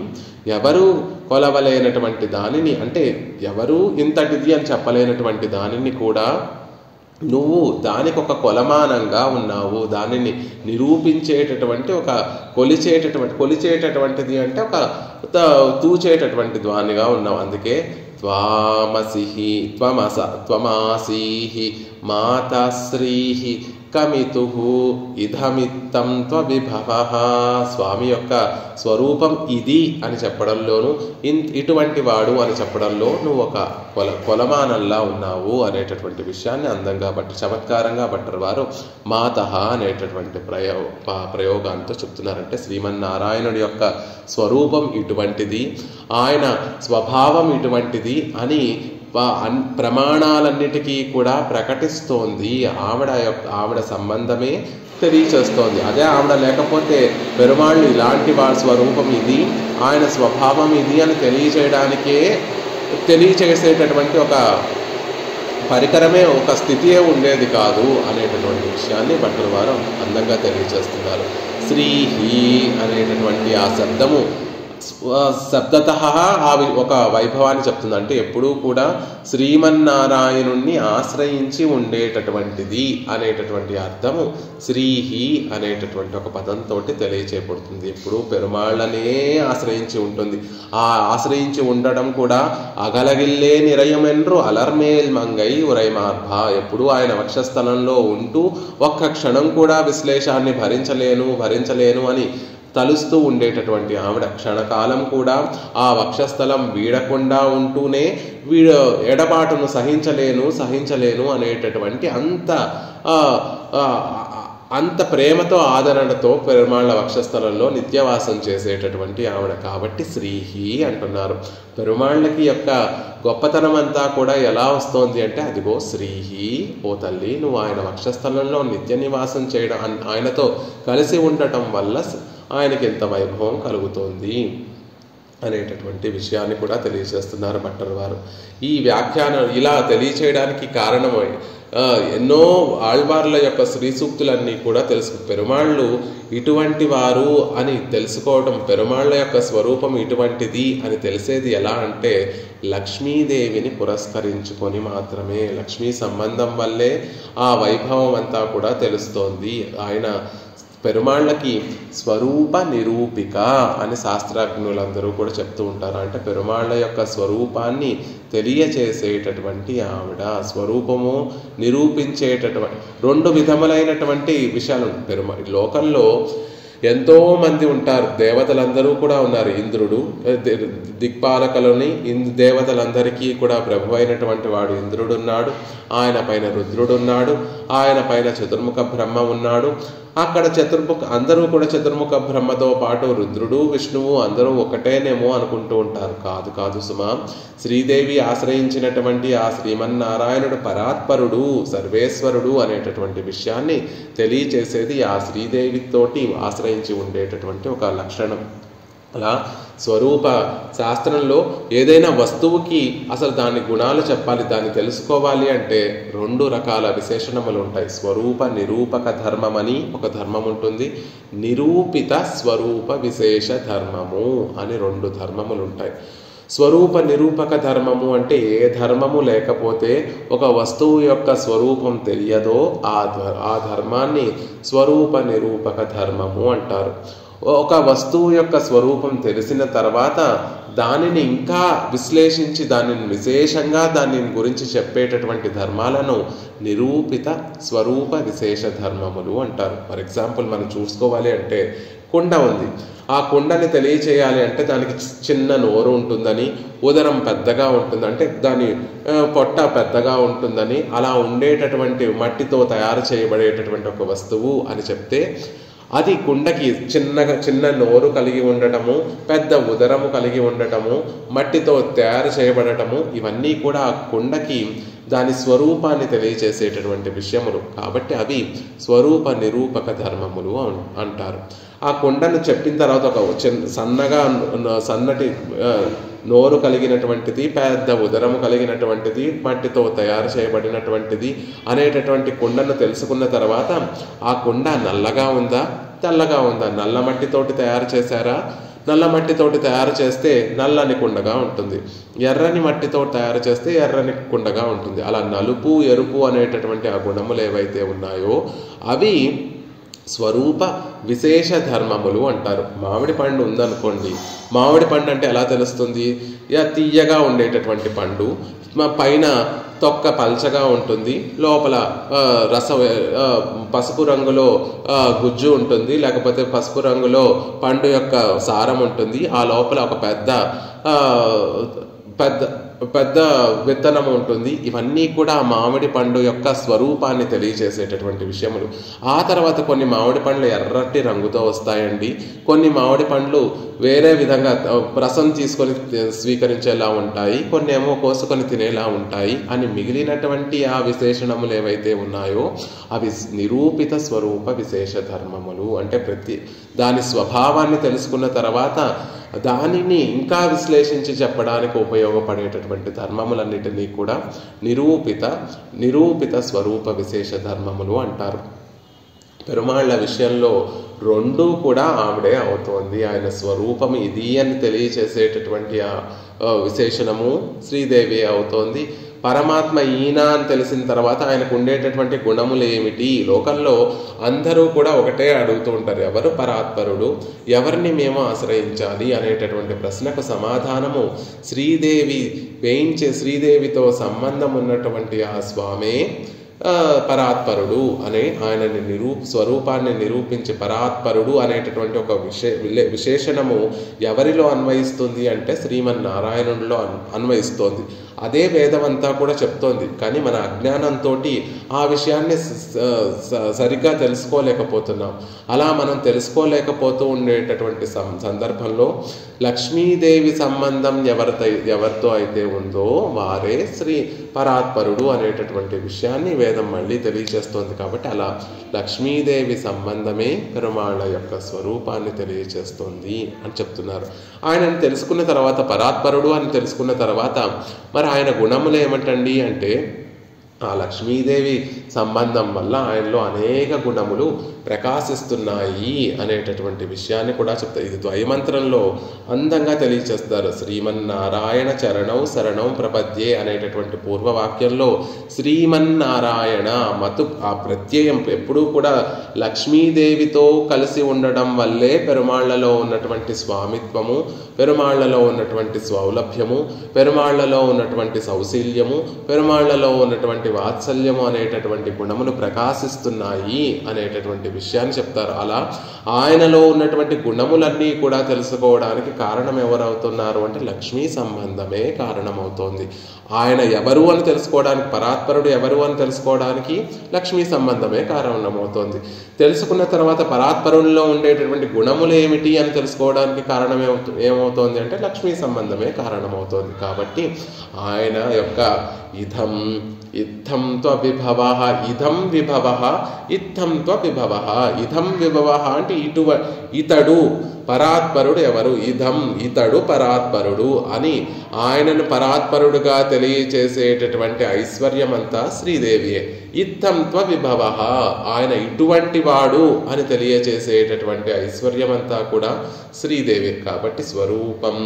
ఎవరు కొలవలేనటువంటి దానిని, అంటే ఎవరు ఇంతటిది అని చెప్పలేనటువంటి దానిని కూడా నువ్వు దానికి ఒక కొలమానంగా ఉన్నావు. దానిని నిరూపించేటటువంటి ఒక కొలిచేటటువంటిది అంటే ఒక తూచేటటువంటి ధ్వనిగా ఉన్నావు. అందుకే త్వామసిహి త్వమాసీహి మాతాశ్రీహి కమితుహు ఇదమిత్తం త్వవిభవః. స్వామి యొక్క స్వరూపం ఇది అని చెప్పడంలోను, ఇటువంటి వాడు అని చెప్పడంలో నువ్వు ఒక కొలమానంలా ఉన్నావు అనేటటువంటి విషయాన్ని అందంగా చమత్కారంగా భట్టర్ వారు మాతః అనేటటువంటి ప్రయోగాంతో చెప్తున్నారంటే శ్రీమన్నారాయణుడి యొక్క స్వరూపం ఇటువంటిది, ఆయన స్వభావం ఇటువంటిది అని ప్రమాణాలన్నిటికీ కూడా ప్రకటిస్తోంది. ఆవిడ సంబంధమే తెలియచేస్తోంది. అదే ఆవిడ లేకపోతే పెరుమాళ్ళు ఇలాంటి వారి స్వరూపం ఇది, ఆయన స్వభావం ఇది అని తెలియచేసేటటువంటి ఒక పరికరమే, ఒక స్థితియే ఉండేది కాదు అనేటటువంటి విషయాన్ని భట్టర్ వారు అందంగా తెలియచేస్తున్నారు. శ్రీహి అనేటటువంటి ఆ శబ్దము శబ్దతః ఒక వైభవాన్ని చెప్తుంది. అంటే ఎప్పుడూ కూడా శ్రీమన్నారాయణుణ్ణి ఆశ్రయించి ఉండేటటువంటిది అనేటటువంటి అర్థము శ్రీహి అనేటటువంటి ఒక పదంతో తెలియచేయబడుతుంది. ఎప్పుడు పెరుమాళ్ళనే ఆశ్రయించి ఉంటుంది. ఆ ఆశ్రయించి ఉండడం కూడా అగలగిల్లే నిరయమెన్రు అలర్మేల్ మంగై ఉరైమార్భ. ఎప్పుడు ఆయన వక్షస్థలంలో ఉంటూ ఒక్క క్షణం కూడా విశ్లేషాన్ని భరించలేను అని తలుస్తూ ఉండేటటువంటి ఆవిడ క్షణకాలం కూడా ఆ వక్షస్థలం వీడకుండా ఉంటూనే ఎడబాటును సహించలేను అనేటటువంటి అంత ప్రేమతో ఆదరణతో పెరుమాళ్ళ వక్షస్థలంలో నిత్యవాసం చేసేటటువంటి ఆవిడ కాబట్టి శ్రీహి అంటున్నారు. పెరుమాళ్ళకి యొక్క గొప్పతనం అంతా కూడా ఎలా వస్తోంది అంటే అదిగో శ్రీహి, ఓ తల్లి నువ్వు ఆయన వక్షస్థలంలో నిత్య నివాసం చేయడం, ఆయనతో కలిసి ఉండటం వల్ల ఆయనకి ఎంత వైభవం కలుగుతోంది అనేటటువంటి విషయాన్ని కూడా తెలియజేస్తున్నారు భట్టర్ వారు. ఈ వ్యాఖ్యానం ఇలా తెలియచేయడానికి కారణమై ఎన్నో ఆళ్వార్ల యొక్క శ్రీ సూక్తులన్నీ కూడా పెరుమాళ్ళు ఇటువంటి వారు అని తెలుసుకోవడం, పెరుమాళ్ళ యొక్క స్వరూపం ఇటువంటిది అని తెలిసేది ఎలా అంటే లక్ష్మీదేవిని పురస్కరించుకొని మాత్రమే. లక్ష్మీ సంబంధం వల్లే ఆ వైభవం అంతా కూడా తెలుస్తోంది. ఆయన పెరుమాళ్ళకి స్వరూప నిరూపిక అని శాస్త్రజ్ఞులందరూ కూడా చెప్తూ ఉంటారు. అంటే పెరుమాళ్ళ యొక్క స్వరూపాన్ని తెలియచేసేటటువంటి ఆవిడ, స్వరూపము నిరూపించేటటువంటి రెండు విధములైనటువంటి విషయాలు లోకంలో ఎంతో మంది ఉంటారు. దేవతలందరూ కూడా ఉన్నారు. ఇంద్రుడు, దిక్పాలకులని దేవతలందరికీ కూడా ప్రభు అయినటువంటి వాడు ఇంద్రుడున్నాడు, ఆయన పైన రుద్రుడున్నాడు, ఆయన పైన చతుర్ముఖ బ్రహ్మ ఉన్నాడు. అక్కడ అందరూ కూడా చతుర్ముఖ బ్రహ్మతో పాటు రుద్రుడు విష్ణువు అందరూ ఒకటేనేమో అనుకుంటూ ఉంటారు. కాదు సుమా. శ్రీదేవి ఆశ్రయించినటువంటి ఆ శ్రీమన్నారాయణుడు పరాత్పరుడు, సర్వేశ్వరుడు అనేటటువంటి విషయాన్ని తెలియచేసేది ఆ శ్రీదేవితోటి ఆశ్రయించి ఉండేటటువంటి ఒక లక్షణం. అలా స్వరూప శాస్త్రంలో ఏదైనా వస్తువుకి అసలు దాని గుణాలు చెప్పాలి, దాన్ని తెలుసుకోవాలి అంటే రెండు రకాల విశేషణములు ఉంటాయి. స్వరూప నిరూపక ధర్మం అని ఒక ధర్మం ఉంటుంది, నిరూపిత స్వరూప విశేష ధర్మము అని రెండు ధర్మములు ఉంటాయి. స్వరూప నిరూపక ధర్మము అంటే ఏ ధర్మము లేకపోతే ఒక వస్తువు యొక్క స్వరూపం తెలియదో ఆ ధర్మాన్ని స్వరూప నిరూపక ధర్మము అంటారు. ఒక వస్తువు యొక్క స్వరూపం తెలిసిన తర్వాత దానిని ఇంకా విశ్లేషించి దానిని విశేషంగా దాని గురించి చెప్పేటటువంటి ధర్మాలను నిరూపిత స్వరూప విశేష ధర్మములు అంటారు. ఫర్ ఎగ్జాంపుల్ మనం చూసుకోవాలి అంటే కుండ ఉంది. ఆ కుండని తెలియచేయాలి అంటే దానికి చిన్న నోరు ఉంటుందని, ఉదరం పెద్దగా ఉంటుందంటే దాని పొట్ట పెద్దగా ఉంటుందని, అలా ఉండేటటువంటి మట్టితో తయారు చేయబడేటటువంటి ఒక వస్తువు అని చెప్తే అది కుండకి చిన్న నోరు కలిగి ఉండటము, పెద్ద ఉదరము కలిగి ఉండటము, మట్టితో తయారు చేయబడటము, ఇవన్నీ కూడా ఆ కుండకి దాని స్వరూపాన్ని తెలియచేసేటటువంటి విషయములు కాబట్టి అవి స్వరూప నిరూపక ధర్మములు అంటారు. ఆ కుండను చెప్పిన తర్వాత ఒక సన్నటి నోరు కలిగినటువంటిది, పెద్ద ఉదరము కలిగినటువంటిది, మట్టితో తయారు చేయబడినటువంటిది అనేటటువంటి కుండను తెలుసుకున్న తర్వాత ఆ కుండ నల్లగా ఉందా తెల్లగా ఉందా, నల్ల మట్టితోటి తయారు చేశారా, నల్ల మట్టితోటి తయారు చేస్తే నల్లని కుండగా ఉంటుంది, ఎర్రని మట్టితో తయారు చేస్తే ఎర్రని కుండగా ఉంటుంది. అలా నలుపు ఎరుపు అనేటటువంటి ఆ గుణములు ఏవైతే ఉన్నాయో అవి స్వరూప విశేష ధర్మములు అంటారు. మామిడి పండు ఉందనుకోండి, మామిడి పండు అంటే ఎలా తెలుస్తుంది? తీయగా ఉండేటటువంటి పండు, పైన తొక్క పల్చగా ఉంటుంది, లోపల పసుపు రంగులో గుజ్జు ఉంటుంది, లేకపోతే పసుపు రంగులో పండు యొక్క సారం ఉంటుంది, ఆ లోపల ఒక పెద్ద విత్తనం ఉంటుంది. ఇవన్నీ కూడా మామిడి పండు యొక్క స్వరూపాన్ని తెలియజేసేటటువంటి విషయములు. ఆ తర్వాత కొన్ని మామిడి పండ్లు ఎర్రటి రంగుతో వస్తాయండి, కొన్ని మామిడి పండ్లు వేరే విధంగా రసం తీసుకొని స్వీకరించేలా ఉంటాయి, కొన్ని ఏమో కోసుకొని తినేలా ఉంటాయి అని మిగిలినటువంటి ఆ విశేషణములు ఏవైతే ఉన్నాయో అవి నిరూపిత స్వరూప విశేష ధర్మములు. అంటే దాని స్వభావాన్ని తెలుసుకున్న తర్వాత దానిని ఇంకా విశ్లేషించి చెప్పడానికి ఉపయోగపడేటటువంటి ధర్మములన్నిటినీ కూడా నిరూపిత స్వరూప విశేష ధర్మములు అంటారు. పెరుమాళ్ళ విషయంలో రెండూ కూడా ఆవిడే అవుతోంది. ఆయన స్వరూపం ఇది అని తెలియచేసేటటువంటి ఆ విశేషణము శ్రీదేవి అవుతోంది. పరమాత్మ ఈయన అని తెలిసిన తర్వాత ఆయనకు ఉండేటటువంటి గుణములు ఏమిటి? లోకంలో అందరూ కూడా ఒకటే అడుగుతూ ఉంటారు, ఎవరు పరాత్పరుడు, ఎవరిని మేము ఆశ్రయించాలి అనేటటువంటి ప్రశ్నకు సమాధానము శ్రీదేవితో సంబంధం ఉన్నటువంటి ఆ స్వామే పరాత్పరుడు అనే ఆయనని స్వరూపాన్ని నిరూపించి పరాత్పరుడు అనేటటువంటి ఒక విశేషణము ఎవరిలో అన్వయిస్తుంది అంటే శ్రీమన్నారాయణుడిలో అన్వయిస్తోంది. అదే వేదమంతా కూడా చెప్తోంది. కానీ మన అజ్ఞానంతో ఆ విషయాన్ని సరిగ్గా తెలుసుకోలేకపోతున్నాం. అలా మనం తెలుసుకోలేకపోతూ ఉండేటటువంటి సందర్భంలో లక్ష్మీదేవి సంబంధం ఎవరితో అయితే ఉందో వారే శ్రీ పరాత్పరుడు అనేటటువంటి విషయాన్ని వేదం మళ్ళీ తెలియచేస్తోంది. కాబట్టి అలా లక్ష్మీదేవి సంబంధమే పెరుమాళ్ళ యొక్క స్వరూపాన్ని తెలియచేస్తోంది అని చెప్తున్నారు. ఆయనను తెలుసుకున్న తర్వాత, పరాత్పరుడు అని తెలుసుకున్న తర్వాత మరి ఆయన గుణములు ఏమిటండి అంటే, ఆ లక్ష్మీదేవి సంబంధం వల్ల ఆయనలో అనేక గుణములు ప్రకాశిస్తున్నాయి అనేటటువంటి విషయాన్ని కూడా చెప్తారు. ఇది ద్వైమంత్రంలో అందంగా తెలియచేస్తారు. శ్రీమన్నారాయణ చరణం శరణం ప్రపద్యే అనేటటువంటి పూర్వవాక్యంలో శ్రీమన్నారాయణ ఆ ప్రత్యయం ఎప్పుడూ కూడా లక్ష్మీదేవితో కలిసి ఉండడం వల్లే పెరుమాళ్లలో ఉన్నటువంటి స్వామిత్వము, పెరుమాళ్లలో ఉన్నటువంటి సౌలభ్యము, పెరుమాళ్లలో ఉన్నటువంటి సౌశీల్యము, పెరుమాళ్లలో ఉన్నటువంటి వాత్సల్యము అనేటటువంటి గుణములు ప్రకాశిస్తున్నాయి అనేటటువంటి విషయాన్ని చెప్తారు. అలా ఆయనలో ఉన్నటువంటి గుణములన్నీ కూడా తెలుసుకోవడానికి కారణం ఎవరవుతున్నారు అంటే లక్ష్మీ సంబంధమే కారణమవుతోంది. ఆయన ఎవరు అని తెలుసుకోవడానికి, పరాత్పరుడు ఎవరు అని తెలుసుకోవడానికి లక్ష్మీ సంబంధమే కారణమవుతోంది. తెలుసుకున్న తర్వాత పరాత్పరుల్లో ఉండేటటువంటి గుణములు ఏమిటి అని తెలుసుకోవడానికి కారణం ఏమవుతోంది అంటే లక్ష్మీ సంబంధమే కారణమవుతోంది. కాబట్టి ఆయన యొక్క ఇదం త్వవిభవః, ఇదం విభవః, ఇత్థం త్వవిభవః. ఇదం విభవః అంటే ఇతడు పరాత్పరుడు ఎవరు, ఇతడు పరాత్పరుడు అని ఆయనను పరాత్పరుడుగా తెలియచేసేటటువంటి ఐశ్వర్యం అంతా శ్రీదేవియే. ఇత్థం త్వవిభవః, ఆయన ఇటువంటి వాడు అని తెలియచేసేటటువంటి ఐశ్వర్యం అంతా కూడా శ్రీదేవి. కాబట్టి స్వరూపం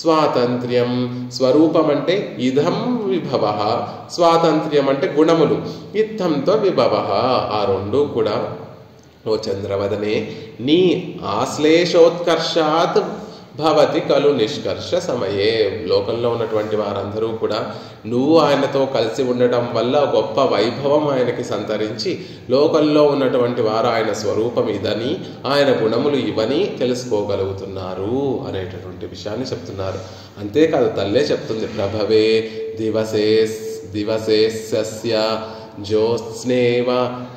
స్వాతంత్ర్యం, స్వరూపం అంటే ఇదం విభవః, స్వాతంత్ర్యం అంటే గుణములు. ఇత్థంతో విభవః, ఆ రెండు కూడా ఓ చంద్రవదనే నీ ఆశ్లేషోత్కర్షాత్ భవతి కలు నిష్కర్ష సమయే. లోకంలో ఉన్నటువంటి వారందరూ కూడా నువ్వు ఆయనతో కలిసి ఉండటం వల్ల గొప్ప వైభవం ఆయనకి సంతరించి లోకంలో ఉన్నటువంటి వారు ఆయన స్వరూపం ఇదని, ఆయన గుణములు ఇవని తెలుసుకోగలుగుతున్నారు అనేటటువంటి విషయాన్ని చెప్తున్నారు. అంతేకాదు తల్లే చెప్తుంది, ప్రభవే దివసేస్య జ్యోత్స్నేవ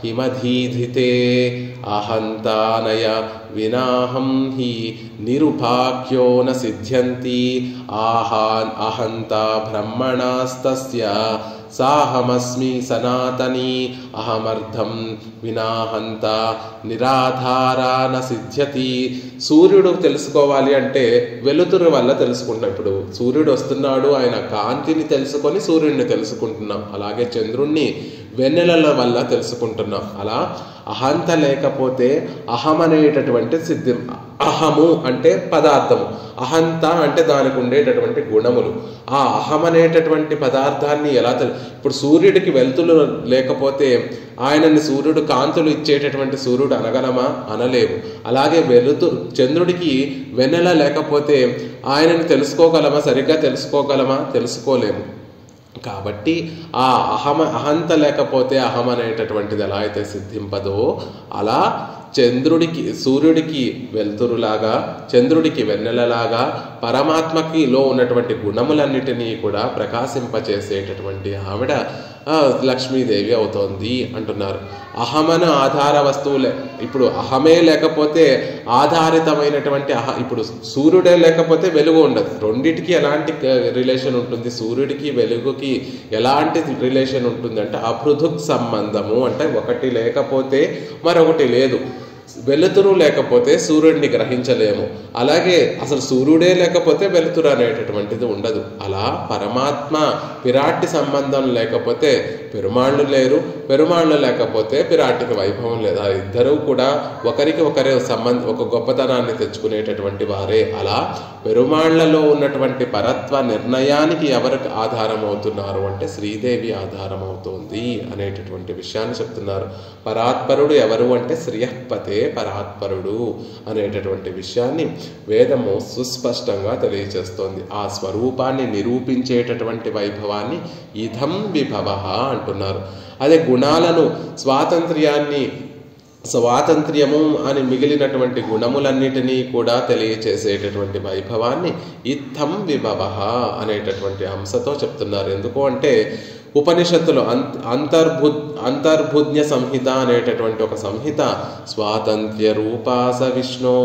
హిమధీధితే అహంతానయ వినాహం హి నిరుపాఖ్యో న సిద్ధ్యంతి అహంతా బ్రహ్మణాస్తస్య సాహమస్మి సనాతనీ అహమర్థం వినాహంత నిరాధారా న సిద్ధ్యతి. సూర్యుడు తెలుసుకోవాలి అంటే వెలుతురు వల్ల తెలుసుకుంటాం. ఇప్పుడు సూర్యుడు వస్తున్నాడు, ఆయన కాంతిని తెలుసుకొని సూర్యుడిని తెలుసుకుంటున్నాం. అలాగే చంద్రుణ్ణి వెన్నెలల వల్ల తెలుసుకుంటున్నాం. అలా అహంత లేకపోతే అహం అనేటటువంటి అహము అంటే పదార్థము, అహంత అంటే దానికి ఉండేటటువంటి గుణములు. ఆ అహం అనేటటువంటి పదార్థాన్ని ఎలా ఇప్పుడు సూర్యుడికి వెలుతురు లేకపోతే ఆయనని సూర్యుడు కాంతులు ఇచ్చేటటువంటి సూర్యుడు అనగలమా? అనలేము. అలాగే చంద్రుడికి వెన్నెల లేకపోతే ఆయనని తెలుసుకోగలమా? సరిగ్గా తెలుసుకోగలమా? తెలుసుకోలేము. కాబట్టి ఆ అహంత లేకపోతే అహం అనేటటువంటిది ఎలా అయితే సిద్ధింపదో అలా సూర్యుడికి వెలుతురులాగా, చంద్రుడికి వెన్నెలలాగా పరమాత్మకిలో ఉన్నటువంటి గుణములన్నిటినీ కూడా ప్రకాశింపచేసేటటువంటి ఆవిడ లక్ష్మీదేవి అవుతోంది అంటున్నారు. అహమన ఆధార వస్తువులే, ఇప్పుడు అహమే లేకపోతే ఆధారితమైనటువంటి ఇప్పుడు సూర్యుడే లేకపోతే వెలుగు ఉండదు. రెండిటికి ఎలాంటి రిలేషన్ ఉంటుంది? సూర్యుడికి వెలుగుకి ఎలాంటి రిలేషన్ ఉంటుంది అంటే అపృథుక్ సంబంధము. అంటే ఒకటి లేకపోతే మరొకటి లేదు. వెలుతురు లేకపోతే సూర్యుడిని గ్రహించలేము. అలాగే అసలు సూర్యుడే లేకపోతే వెలుతురు అనేటటువంటిది ఉండదు. అలా పరమాత్మ పిరాటి సంబంధం లేకపోతే పెరుమాళ్ళు లేరు, పెరుమాళ్ళు లేకపోతే పిరాటికి వైభవం లేదా. ఇద్దరూ కూడా ఒకరికి ఒకరే ఒక గొప్పతనాన్ని తెచ్చుకునేటటువంటి వారే. అలా పెరుమాళ్లలో ఉన్నటువంటి పరత్వ నిర్ణయానికి ఎవరు ఆధారం అవుతున్నారు అంటే శ్రీదేవి ఆధారం అవుతోంది అనేటటువంటి విషయాన్ని చెప్తున్నారు. పరాత్పరుడు ఎవరు అంటే శ్రియపతే పరాత్పరుడు అనేటటువంటి విషయాన్ని వేదము సుస్పష్టంగా తెలియజేస్తోంది. ఆ స్వరూపాన్ని నిరూపించేటటువంటి వైభవాన్ని ఇదం విభవ అంటున్నారు. అదే గుణాలను స్వాతంత్ర్యము అని మిగిలినటువంటి గుణములన్నిటినీ కూడా తెలియచేసేటటువంటి వైభవాన్ని ఇత్థం విభవ అనేటటువంటి అంశతో చెప్తున్నారు. ఎందుకు అంటే ఉపనిషత్తులు అంతర్భుజ్ఞ సంహిత అనేటటువంటి ఒక సంహిత స్వాతంత్ర్య రూపాస విష్ణో,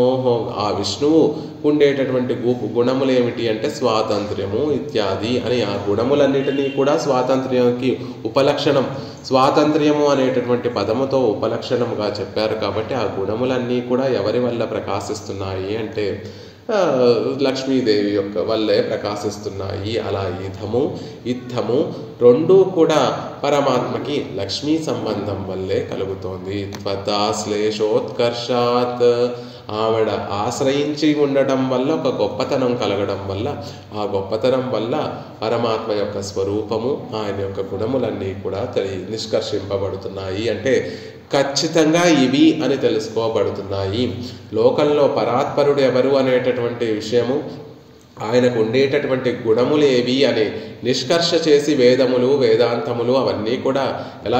ఆ విష్ణువు ఉండేటటువంటి గుణములు ఏమిటి అంటే స్వాతంత్ర్యము ఇత్యాది అని ఆ గుణములన్నిటినీ కూడా స్వాతంత్ర్యానికి ఉపలక్షణం, స్వాతంత్ర్యము అనేటటువంటి పదముతో ఉపలక్షణముగా చెప్పారు. కాబట్టి ఆ గుణములన్నీ కూడా ఎవరి వల్ల ప్రకాశిస్తున్నాయి అంటే లక్ష్మీదేవి యొక్క వల్లే ప్రకాశిస్తున్నాయి. అలా ఇత్తము రెండూ కూడా పరమాత్మకి లక్ష్మీ సంబంధం వల్లే కలుగుతోంది. త్వదాశ్లేషోత్కర్షాత్, ఆవిడ ఆశ్రయించి ఉండటం వల్ల ఒక గొప్పతనం కలగడం వల్ల, ఆ గొప్పతనం వల్ల పరమాత్మ యొక్క స్వరూపము, ఆయన యొక్క గుణములన్నీ కూడా నిష్కర్షింపబడుతున్నాయి. అంటే ఖచ్చితంగా ఇవి అని తెలుసుకోబడుతున్నాయి. లోకంలో పరాత్పరుడు ఎవరు అనేటటువంటి విషయము, ఆయనకు ఉండేటటువంటి గుణములు ఏవి అని నిష్కర్ష చేసి వేదములు వేదాంతములు అవన్నీ కూడా ఎలా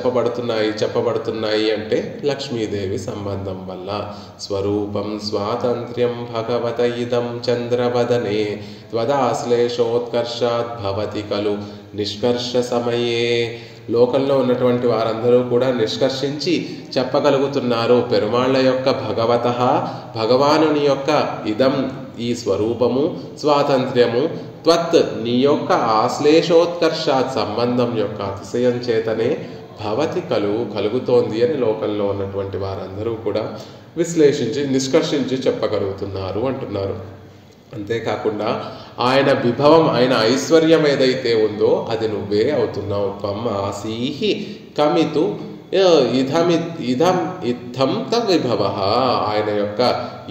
చెప్పబడుతున్నాయి అంటే లక్ష్మీదేవి సంబంధం వల్ల. స్వరూపం స్వాతంత్ర్యం భగవత ఇదం చంద్రవదనే త్వదాశ్లేషోత్కర్షాత్ భవతి కలు నిష్కర్ష సమయే. లోకంలో ఉన్నటువంటి వారందరూ కూడా నిష్కర్షించి చెప్పగలుగుతున్నారు పెరుమాళ్ళ యొక్క భగవానుని యొక్క ఇదం ఈ స్వరూపము, స్వాతంత్ర్యము, త్వత్ నీ యొక్క ఆశ్లేషోత్కర్షాత్ సంబంధం యొక్క అతిశయం చేతనే భవతి కలుగుతోంది అని లోకంలో ఉన్నటువంటి వారందరూ కూడా విశ్లేషించి నిష్కర్షించి చెప్పగలుగుతున్నారు అంటున్నారు. అంతేకాకుండా ఆయన విభవం, ఆయన ఐశ్వర్యం ఏదైతే ఉందో అది నువ్వే అవుతున్నావు. త్వం ఆసీహి కమితు ఇద్ధం తవిభవ. ఆయన యొక్క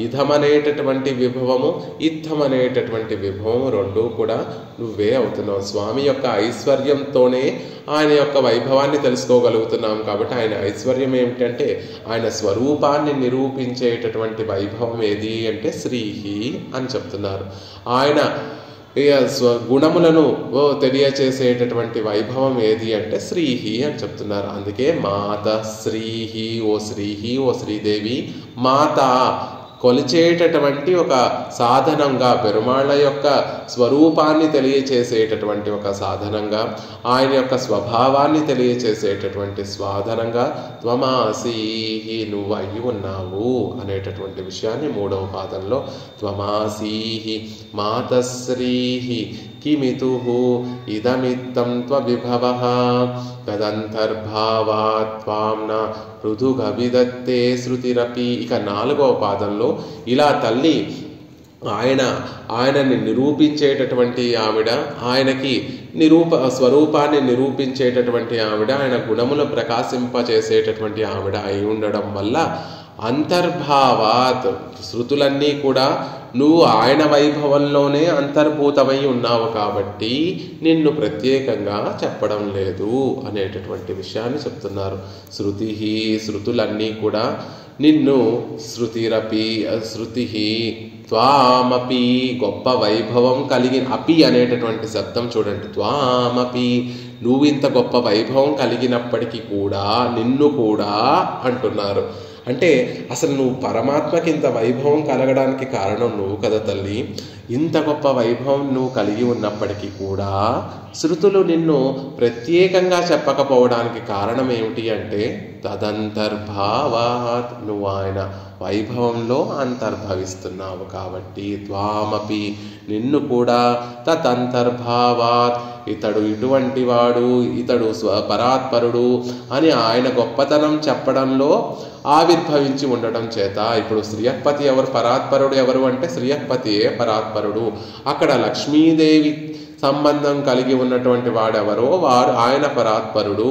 ఇధం అనేటటువంటి విభవము, ఇద్ధం అనేటటువంటి విభవము రెండూ కూడా నువ్వే అవుతున్నావు. స్వామి యొక్క ఐశ్వర్యంతోనే ఆయన యొక్క వైభవాన్ని తెలుసుకోగలుగుతున్నాం. కాబట్టి ఆయన ఐశ్వర్యం ఏమిటంటే ఆయన స్వరూపాన్ని నిరూపించేటటువంటి వైభవం ఏది అంటే శ్రీహి అని చెప్తున్నారు. ఆయన గుణములను తెలియచేసేటటువంటి వైభవం ఏది అంటే శ్రీహి అని చెప్తున్నారు. అందుకే మాత శ్రీహి, ఓ శ్రీహి, ఓ శ్రీదేవి, మాత కొలిచేటటువంటి ఒక సాధనంగా, పెరుమాళ్ళ యొక్క స్వరూపాన్ని తెలియచేసేటటువంటి ఒక సాధనంగా, ఆయన యొక్క స్వభావాన్ని తెలియచేసేటటువంటి సాధనంగా త్వమాసీహి నువ్వు అయి ఉన్నావు అనేటటువంటి విషయాన్ని 3వ పాదంలో త్వమాసీహి మాతశ్రీహి కిమితుః ఇదమిత్తం త్వవిభవః తదంతర్భావాత్ త్వాంన పృథుగవిదత్తే శృతిరపి. ఇక 4వ పాదంలో ఇలా తల్లి ఆయనని నిరూపించేటటువంటి ఆవిడ, ఆయనకి స్వరూపాన్ని నిరూపించేటటువంటి ఆవిడ, ఆయన గుణములు ప్రకాశింపచేసేటటువంటి ఆవిడ అయి ఉండడం వల్ల అంతర్భావాత్, శృతులన్నీ కూడా నువ్వు ఆయన వైభవంలోనే అంతర్భూతమై ఉన్నావు కాబట్టి నిన్ను ప్రత్యేకంగా చెప్పడం లేదు అనేటటువంటి విషయాన్ని చెప్తున్నారు. శృతులన్నీ కూడా నిన్ను శృతి త్వామపి, గొప్ప వైభవం కలిగిన, అపి అనేటటువంటి శబ్దం చూడండి, త్వామపి, నువ్వు ఇంత గొప్ప వైభవం కలిగినప్పటికీ కూడా నిన్ను కూడా అంటున్నారు. అంటే అసలు నువ్వు పరమాత్మకి ఇంత వైభవం కలగడానికి కారణం నువ్వు కదా తల్లి. ఇంత గొప్ప వైభవం నువ్వు కలిగి ఉన్నప్పటికీ కూడా శృతులు నిన్ను ప్రత్యేకంగా చెప్పకపోవడానికి కారణం ఏమిటి అంటే తదంతర్భావాత్, నువ్వు ఆయన వైభవంలో అంతర్భవిస్తున్నావు కాబట్టి. త్వామపి, నిన్ను కూడా, తదంతర్భావాత్, ఇతడు ఇటువంటి వాడు, ఇతడు పరాత్పరుడు అని ఆయన గొప్పతనం చెప్పడంలో ఆవిర్భవించి ఉండటం చేత. ఇప్పుడు శ్రీయపతి ఎవరు, పరాత్పరుడు ఎవరు అంటే శ్రీయపతియే పరాత్పరుడు. అక్కడ లక్ష్మీదేవి సంబంధం కలిగి ఉన్నటువంటి వాడెవరో వాడు ఆయన పరాత్పరుడు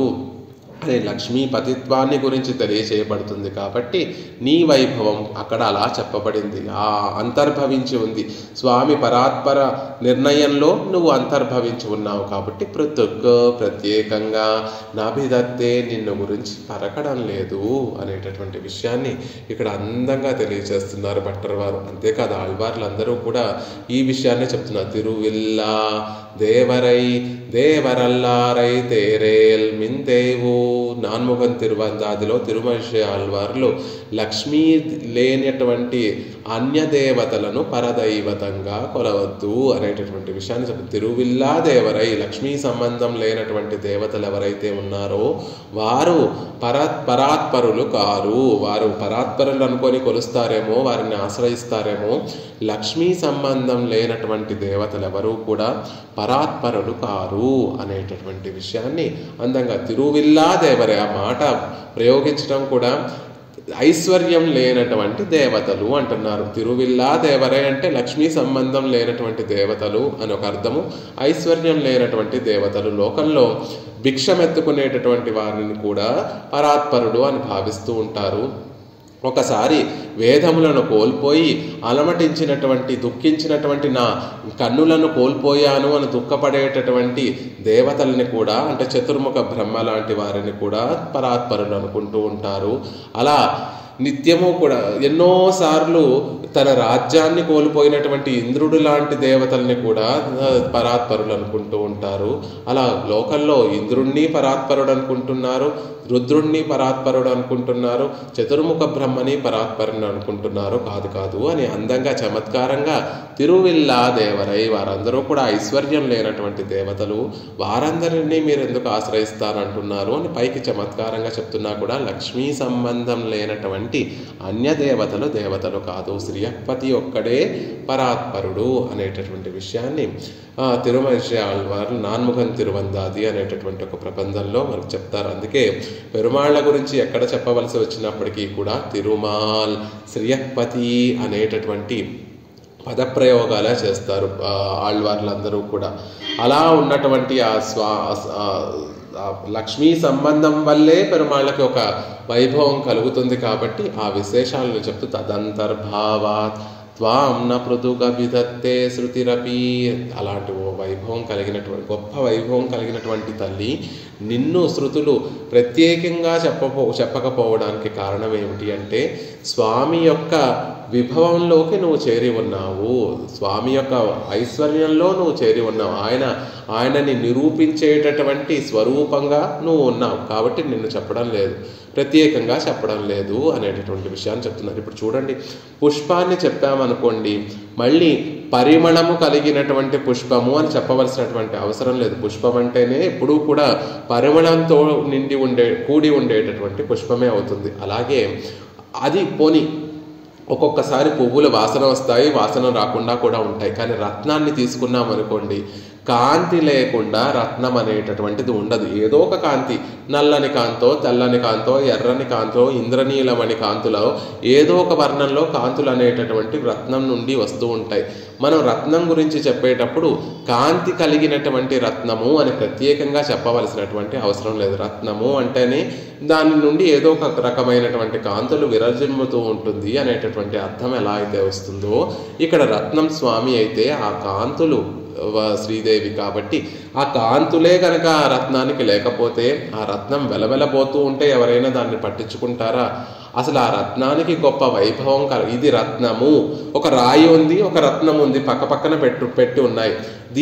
అనే లక్ష్మీపతిత్వాన్ని గురించి తెలియచేయబడుతుంది. కాబట్టి నీ వైభవం అక్కడ అలా చెప్పబడింది, ఆ అంతర్భవించి ఉంది. స్వామి పరాత్పర నిర్ణయంలో నువ్వు అంతర్భవించి ఉన్నావు కాబట్టి ప్రత్యేకంగా నాభిదత్తే, నిన్ను గురించి పరకడం లేదు అనేటటువంటి విషయాన్ని ఇక్కడ అందంగా తెలియచేస్తున్నారు భట్టర్ వారు. అంతేకాదు ఆళ్వార్లందరూ కూడా ఈ విషయాన్ని చెప్తున్నారు. తిరువిల్లా దేవరై దేవరల్లారై తేరేల్ మిందేవు, నాన్ముఖం తిరువందాదిలో తిరుమల ఆళ్వార్లు లక్ష్మీ లేనటువంటి అన్య దేవతలను పరదైవతంగా కొలవద్దు అనేటటువంటి విషయాన్ని చెప్పి, తిరువిల్లా దేవరై, లక్ష్మీ సంబంధం లేనటువంటి దేవతలు ఎవరైతే ఉన్నారో వారు పరాత్పరులు కారు. వారు పరాత్పరులు అనుకొని కొలుస్తారేమో, వారిని ఆశ్రయిస్తారేమో. లక్ష్మీ సంబంధం లేనటువంటి దేవతలు ఎవరూ కూడా పరాత్పరులు కారు అనేటటువంటి విషయాన్ని అందంగా తిరువిల్లా దేవరే, ఆ మాట ప్రయోగించడం కూడా ఐశ్వర్యం లేనటువంటి దేవతలు అంటున్నారు. తిరువిల్లా దేవరే అంటే లక్ష్మీ సంబంధం లేనటువంటి దేవతలు అని ఒక అర్థము. ఐశ్వర్యం లేనటువంటి దేవతలు, లోకంలో భిక్షమెత్తుకునేటటువంటి వారిని కూడా పరాత్పరుడు అని భావిస్తూ ఉంటారు. ఒకసారి వేదములను కోల్పోయి అలమటించినటువంటి, దుఃఖించినటువంటి నా కన్నులను కోల్పోయాను అని దుఃఖపడేటటువంటి దేవతల్ని కూడా, అంటే చతుర్ముఖ బ్రహ్మ లాంటి వారిని కూడా పరాత్పరులు అనుకుంటూ ఉంటారు. అలా నిత్యము కూడా ఎన్నోసార్లు తన రాజ్యాన్ని కోల్పోయినటువంటి ఇంద్రుడు లాంటి దేవతల్ని కూడా పరాత్పరులు అనుకుంటూ ఉంటారు. అలా లోకంలో ఇంద్రుణ్ణి పరాత్పరుడు అనుకుంటున్నారు, రుద్రుణ్ణి పరాత్పరుడు అనుకుంటున్నారు, చతుర్ముఖ బ్రహ్మని పరాత్పరుని అనుకుంటున్నారు. కాదు అని అందంగా చమత్కారంగా తిరువిల్లా దేవరై, వారందరూ కూడా ఐశ్వర్యం లేనటువంటి దేవతలు, వారందరినీ మీరు ఎందుకు ఆశ్రయిస్తారంటున్నారు అని పైకి చమత్కారంగా చెప్తున్నా కూడా లక్ష్మీ సంబంధం లేనటువంటి అన్య దేవతలు కాదు, శ్రీయపతి ఒక్కడే పరాత్పరుడు అనేటటువంటి విషయాన్ని తిరుమల ఆళ్వార్లు నాన్ముఖం తిరువందాది అనేటటువంటి ఒక ప్రబంధంలో మనకు చెప్తారు. అందుకే పెరుమాళ్ల గురించి ఎక్కడ చెప్పవలసి వచ్చినప్పటికీ కూడా తిరుమాల్, శ్రీయపతి అనేటటువంటి పదప్రయోగాలే చేస్తారు ఆళ్వార్లందరూ కూడా. అలా ఉన్నటువంటి ఆ లక్ష్మీ సంబంధం వల్లే పెరుమాళ్ళకి ఒక వైభవం కలుగుతుంది. కాబట్టి ఆ విశేషాలను చెప్తూ తదంతర్భావాత్ త్వాం న పృథుగా విధత్తే శృతిరపి, అలాంటి ఓ వైభవం కలిగినటువంటి, గొప్ప వైభవం కలిగినటువంటి తల్లి, నిన్ను శృతులు ప్రత్యేకంగా చెప్పకపోవడానికి కారణం ఏమిటి అంటే స్వామి యొక్క విభవంలోకి నువ్వు చేరి ఉన్నావు, స్వామి యొక్క ఐశ్వర్యంలో నువ్వు చేరి ఉన్నావు, ఆయనని నిరూపించేటటువంటి స్వరూపంగా నువ్వు ఉన్నావు కాబట్టి నిన్ను చెప్పడం లేదు, ప్రత్యేకంగా చెప్పడం లేదు అనేటటువంటి విషయాన్ని చెప్తున్నారు. ఇప్పుడు చూడండి, పుష్పాన్ని చెప్పామనుకోండి, మళ్ళీ పరిమళము కలిగినటువంటి పుష్పము అని చెప్పవలసినటువంటి అవసరం లేదు. పుష్పం అంటేనే ఎప్పుడూ కూడా పరిమళంతో కూడి ఉండేటటువంటి పుష్పమే అవుతుంది. అలాగే అది పోని ఒక్కొక్కసారి పువ్వుల వాసన వస్తాయి, వాసన రాకుండా కూడా ఉంటాయి. కానీ రత్నాన్ని తీసుకున్నాం అనుకోండి, కాంతి లేకుండా రత్నం అనేటటువంటిది ఉండదు. ఏదో ఒక కాంతి, నల్లని కాంతో, తెల్లని కాంతో, ఎర్రని కాంతో, ఇంద్రనీలమణి కాంతులో ఏదో ఒక వర్ణంలో కాంతులు అనేటటువంటి రత్నం నుండి వస్తూ ఉంటాయి. మనం రత్నం గురించి చెప్పేటప్పుడు కాంతి కలిగినటువంటి రత్నము అని ప్రత్యేకంగా చెప్పవలసినటువంటి అవసరం లేదు. రత్నము అంటేనే దాని నుండి ఏదో ఒక రకమైనటువంటి కాంతులు విరజిమ్ముతూ ఉంటుంది అనేటటువంటి అర్థం ఎలా అయితే వస్తుందో, ఇక్కడ రత్నం స్వామి అయితే ఆ కాంతులు శ్రీదేవి కాబట్టి ఆ కాంతులే కనుక ఆ రత్నానికి లేకపోతే ఆ రత్నం వెలవెలబోతూ ఉంటే ఎవరైనా దాన్ని పట్టించుకుంటారా? అసలు ఆ రత్నానికి గొప్ప వైభవం ఇది రత్నము. ఒక రాయి ఉంది, ఒక రత్నం ఉంది, పక్క పక్కన పెట్టి ఉన్నాయి.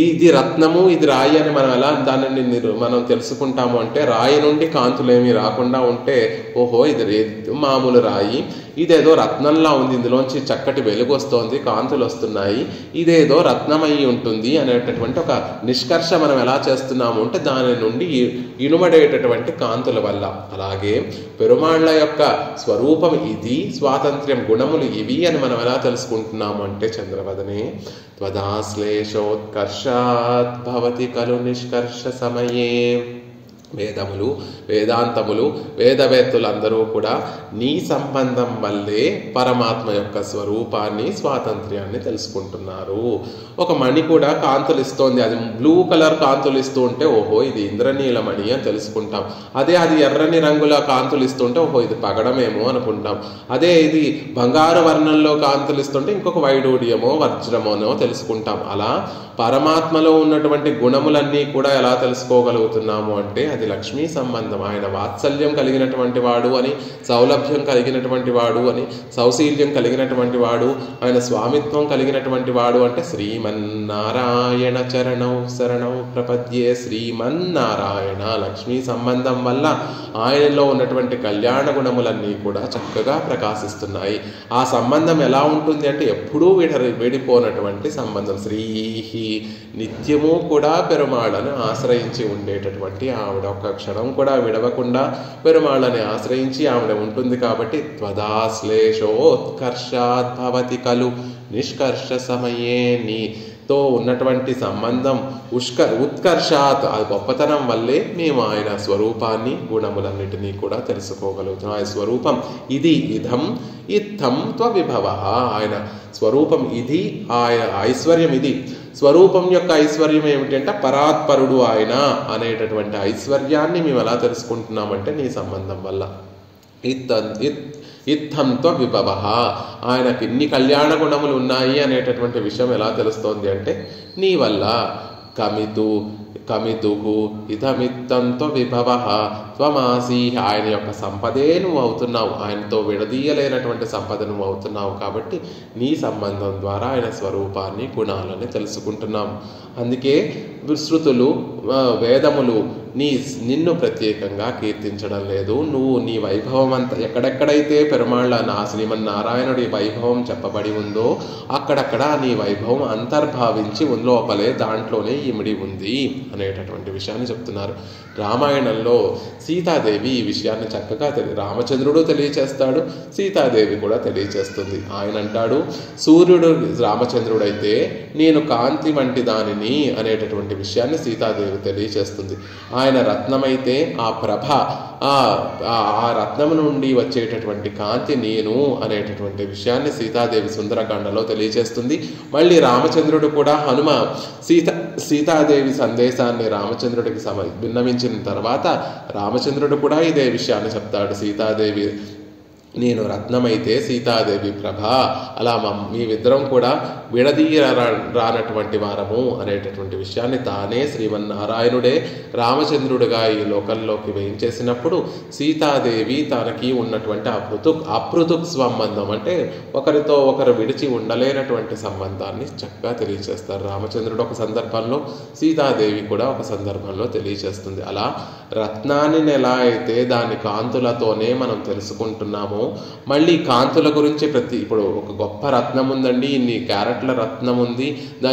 ఇది రత్నము, ఇది రాయి అని మనం ఎలా దానిని మనం తెలుసుకుంటాము అంటే, రాయి నుండి కాంతులేమి రాకుండా ఉంటే ఓహో ఇది మామూలు రాయి, ఇదేదో రత్నంలా ఉంది, ఇందులోంచి చక్కటి వెలుగు వస్తోంది, కాంతులు వస్తున్నాయి, ఇదేదో రత్నమయ్యి ఉంటుంది అనేటటువంటి ఒక నిష్కర్ష మనం ఎలా చేస్తున్నాము అంటే దాని నుండి ఇనుమడేటటువంటి కాంతుల వల్ల. అలాగే పెరుమాళ్ల యొక్క స్వరూపం ఇది, స్వాతంత్ర్యం గుణములు ఇవి అని మనం ఎలా తెలుసుకుంటున్నాము అంటే, చంద్రవదనే త్వదాశ్లేషోత్కర్షాత్ భవతి ఖలు నిష్కర్ష సమయే. వేదములు, వేదాంతములు, వేదవేత్తలందరూ కూడా నీ సంబంధం వల్లే పరమాత్మ యొక్క స్వరూపాన్ని, స్వాతంత్ర్యాన్ని తెలుసుకుంటున్నారు. ఒక మణి కూడా కాంతులు ఇస్తోంది, అది బ్లూ కలర్ కాంతులు ఇస్తూ ఉంటే ఓహో ఇది ఇంద్రనీలమణి అని తెలుసుకుంటాం. అదే అది ఎర్రని రంగుల కాంతులు ఇస్తుంటే ఓహో ఇది పగడమేమో అనుకుంటాం. అదే ఇది బంగారు వర్ణంలో కాంతులు ఇస్తుంటే ఇంకొక వైడూర్యమో వజ్రమోనో తెలుసుకుంటాం. అలా పరమాత్మలో ఉన్నటువంటి గుణములన్నీ కూడా ఎలా తెలుసుకోగలుగుతున్నాము అంటే అది లక్ష్మీ సంబంధం. ఆయన వాత్సల్యం కలిగినటువంటి వాడు అని, సౌలభ్యం కలిగినటువంటి వాడు అని, సౌశీల్యం కలిగినటువంటి వాడు, ఆయన స్వామిత్వం కలిగినటువంటి వాడు అంటే శ్రీమన్నారాయణ చరణౌ శరణౌ ప్రపద్యే. శ్రీమన్నారాయణ లక్ష్మీ సంబంధం వల్ల ఆయనలో ఉన్నటువంటి కళ్యాణ గుణములన్నీ కూడా చక్కగా ప్రకాశిస్తున్నాయి. ఆ సంబంధం ఎలా ఉంటుంది అంటే ఎప్పుడూ విడిపోనటువంటి సంబంధం. శ్రీహి నిత్యము కూడా పెరుమాళ్ళని ఆశ్రయించి ఉండేటటువంటి ఆవిడ, ఒక్క క్షణం కూడా విడవకుండా పెరుమాళ్ళని ఆశ్రయించి ఆవిడ ఉంటుంది కాబట్టి త్వదాశ్లేషోత్కర్షాత్ భవతి ఖలు నిష్కర్ష సమయే. నీతో ఉన్నటువంటి సంబంధం ఉత్కర్షాత్, ఆ గొప్పతనం వల్లే మేము ఆయన స్వరూపాన్ని, గుణములన్నిటినీ కూడా తెలుసుకోగలుగుతున్నాం. ఆయన స్వరూపం ఇది, ఇదం ఇత్థం త్వవిభవ. ఆయన స్వరూపం ఇది, ఆయన ఐశ్వర్యం ఇది. స్వరూపం యొక్క ఐశ్వర్యం ఏమిటి అంటే పరాత్పరుడు ఆయన అనేటటువంటి ఐశ్వర్యాన్ని మేము ఎలా తెలుసుకుంటున్నామంటే నీ సంబంధం వల్ల. ఇత్థంతో విభవ, ఆయనకి ఇన్ని కళ్యాణ గుణములు ఉన్నాయి అనేటటువంటి విషయం ఎలా తెలుస్తోంది అంటే నీ వల్ల. కమితుహు ఇదమిత్తంతో విభవ త్వమాసి. ఆయన యొక్క సంపదే నువ్వు అవుతున్నావు, ఆయనతో విడదీయలేనటువంటి సంపద నువ్వు అవుతున్నావు కాబట్టి నీ సంబంధం ద్వారా ఆయన స్వరూపాన్ని, గుణాలని తెలుసుకుంటున్నాము. అందుకే శృతులు, వేదములు నిన్ను ప్రత్యేకంగా కీర్తించడం లేదు. నువ్వు నీ వైభవం అంతా ఎక్కడెక్కడైతే పెరుమాళ్ళ శ్రీమన్నారాయణుడి వైభవం చెప్పబడి ఉందో అక్కడక్కడ నీ వైభవం అంతర్భావించి లోపలే దాంట్లోనే ఇమిడి ఉంది అనేటటువంటి విషయాన్ని చెప్తున్నారు. రామాయణంలో సీతాదేవి ఈ విషయాన్ని చక్కగా రామచంద్రుడు తెలియచేస్తాడు, సీతాదేవి కూడా తెలియచేస్తుంది. ఆయన అంటాడు, సూర్యుడు రామచంద్రుడైతే నేను కాంతి వంటి దానిని అనేటటువంటి విషయాన్ని సీతాదేవి తెలియచేస్తుంది. ఆయన రత్నమైతే ఆ ప్రభ, ఆ రత్నము నుండి వచ్చేటటువంటి కాంతి నేను అనేటటువంటి విషయాన్ని సీతాదేవి సుందరకాండలో తెలియచేస్తుంది. మళ్ళీ రామచంద్రుడు కూడా సీతాదేవి సందేశాన్ని రామచంద్రుడికి విన్నవించిన తర్వాత రామచంద్రుడు కూడా ఇదే విషయాన్ని చెప్తాడు. సీతాదేవి నేను రత్నమైతే సీతాదేవి ప్రభ, అలా మేమిద్దరం కూడా రానటువంటి వారము అనేటటువంటి విషయాన్ని తానే శ్రీమన్నారాయణుడే రామచంద్రుడిగా ఈ లోకంలోకి వేయించేసినప్పుడు సీతాదేవి తనకి ఉన్నటువంటి అపృతుక్ సంబంధం అంటే ఒకరితో ఒకరు విడిచి ఉండలేనటువంటి సంబంధాన్ని చక్కగా తెలియచేస్తారు. రామచంద్రుడు ఒక సందర్భంలో, సీతాదేవి కూడా ఒక సందర్భంలో తెలియచేస్తుంది. అలా రత్నాన్ని ఎలా అయితే దాని కాంతులతోనే మనం తెలుసుకుంటున్నామో, మళ్ళీ కాంతుల గురించి ఇప్పుడు ఒక గొప్ప రత్నం ఉందండి, ఇన్ని క్యారెట్ల రత్నం ఉంది,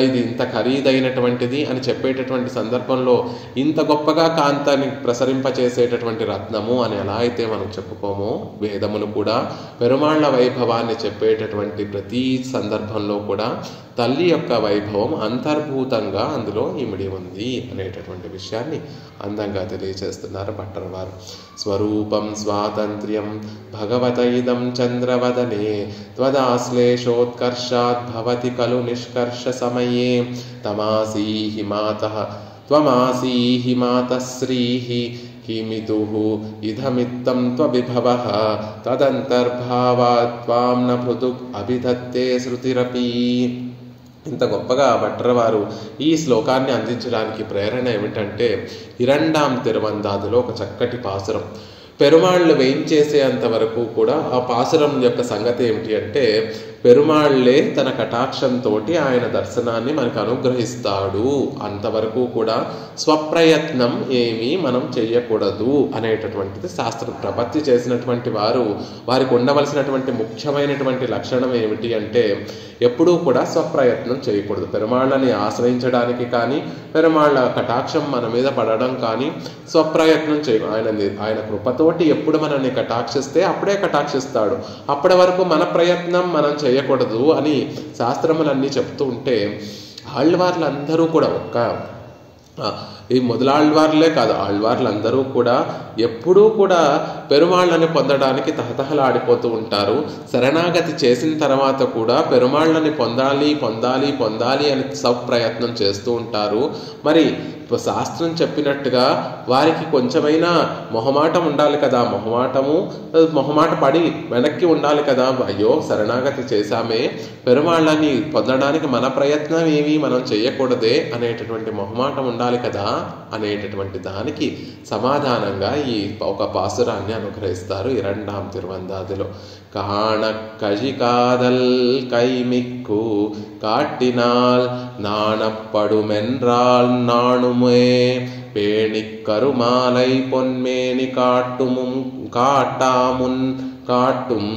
ఇది ఇంత ఖరీదైనటువంటిది అని చెప్పేటటువంటి సందర్భంలో ఇంత గొప్పగా కాంతాన్ని ప్రసరింపచేసేటటువంటి రత్నము అని ఎలా అయితే మనం చెప్పుకోమో, వేదములు కూడా పెరుమాళ్ల వైభవాన్ని చెప్పేటటువంటి ప్రతి సందర్భంలో కూడా తల్లి యొక్క వైభవం అంతర్భూతంగా అందులో ఇమిడి ఉంది అనేటటువంటి విషయాన్ని అందంగా తెలియచేస్తున్నారు భట్టర్ వారు. స్వరూపం స్వాతంత్ర్యం భగవత ఇదం చంద్రవదనే త్వదాశ్లేషోత్కర్షాత్ భవతి ఖలు నిష్కర్ష సమయే తమాసీహి మాతః త్వమాసీహి మాతః శ్రీః కిమితుః ఇదమిత్తం త్వవిభవః తదంతర్భావాత్ త్వాం న పృథుక్ అభిధత్తే శృతిరపి. ఇంత గొప్పగా భట్టర్ వారు ఈ శ్లోకాన్ని అందించడానికి ప్రేరణ ఏమిటంటే, ఇరండాం తిరువందాదులో ఒక చక్కటి పాసురం. పెరుమాళ్ళు వేయించేసేంత వరకు కూడా ఆ పాసురం యొక్క సంగతి ఏమిటి అంటే, పెరుమాళ్లే తన కటాక్షంతో ఆయన దర్శనాన్ని మనకు అనుగ్రహిస్తాడు, అంతవరకు కూడా స్వప్రయత్నం ఏమీ మనం చెయ్యకూడదు అనేటటువంటిది శాస్త్రం. ప్రపత్తి చేసినటువంటి వారు వారికి ఉండవలసినటువంటి ముఖ్యమైనటువంటి లక్షణం ఏమిటి అంటే, ఎప్పుడూ కూడా స్వప్రయత్నం చేయకూడదు. పెరుమాళ్ళని ఆశ్రయించడానికి కానీ, పెరుమాళ్ళ కటాక్షం మన మీద పడడం కానీ స్వప్రయత్నం చేయ ఆయన కృపతోటి ఎప్పుడు మనల్ని కటాక్షిస్తే అప్పుడే కటాక్షిస్తాడు. అప్పటి వరకు మన ప్రయత్నం మనం చేయకూడదు అని శాస్త్రములన్నీ చెప్తూ ఉంటే, ఆళ్వార్లందరూ కూడా ఈ మొదలాళ్వార్లే కాదు, ఆళ్వార్లందరూ కూడా ఎప్పుడూ కూడా పెరుమాళ్ళని పొందడానికి తహతహలాడిపోతూ ఉంటారు. శరణాగతి చేసిన తర్వాత కూడా పెరుమాళ్ళని పొందాలి పొందాలి పొందాలి అని సప్రయత్నం చేస్తూ ఉంటారు. మరి శాస్త్రం చెప్పినట్టుగా వారికి కొంచెమైనా మొహమాటం ఉండాలి కదా, మొహమాట పడి వెనక్కి ఉండాలి కదా. అయ్యో శరణాగతి చేశామే, పెరుమాళ్ళని పొందడానికి మన ప్రయత్నం ఏమీ మనం చేయకూడదే అనేటటువంటి మొహమాటం ఉండాలి కదా అనేటటువంటి దానికి సమాధానంగా ఈ ఒక పాసురాన్ని అనుగ్రహిస్తారు ఇరండాం తిరువందాదిలో. కాణ కజికాదల్ కైమిక్కు కాట్టినాల్ నాణப்படுமென்றால் நாணுமே பேணிக்கருமாலை பொன்மேனி காட்டாమున్ కాటుం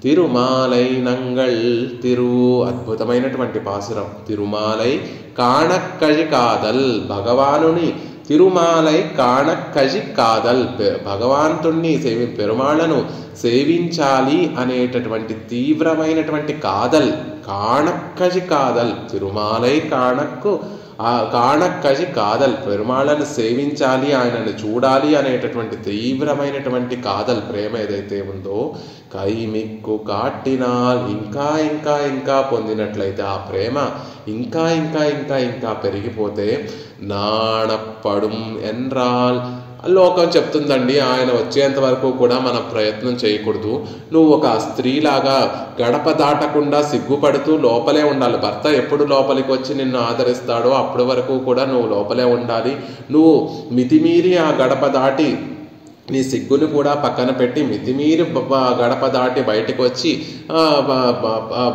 తిరుమాలై నంగళ్ తిరు. అద్భుతమైనటువంటి పాసురం. తిరుమాలై కాణక్కజి కాదల్, భగవానుని తిరుమాలై కాణక్కజి కాదల్, భగవంతుణ్ణి పెరుమాళ్లను సేవించాలి అనేటటువంటి తీవ్రమైనటువంటి కాదల్. కాణక్కజి కాదల్, తిరుమాలై కాణక్కజి కాదల్, పెరుమాళ్ళను సేవించాలి, ఆయనను చూడాలి అనేటటువంటి తీవ్రమైనటువంటి కాదల్ ప్రేమ ఏదైతే ఉందో, కైమిక్కు కాట్టినాల్, ఇంకా ఇంకా ఇంకా పొందినట్లయితే ఆ ప్రేమ ఇంకా ఇంకా ఇంకా ఇంకా పెరిగిపోతే, నాణపడుం ఎన్రాల్, లోకం చెప్తుందండి ఆయన వచ్చేంత వరకు కూడా మనం ప్రయత్నం చేయకూడదు. నువ్వు ఒక స్త్రీలాగా గడప దాటకుండా సిగ్గుపడుతూ లోపలే ఉండాలి. భర్త ఎప్పుడు లోపలికి వచ్చి నిన్ను ఆదరిస్తాడో అప్పటి వరకు కూడా నువ్వు లోపలే ఉండాలి. నువ్వు మితిమీరి ఆ గడప దాటి నీ సిగ్గుని కూడా పక్కన పెట్టి మితిమీరి గడప దాటి బయటకు వచ్చి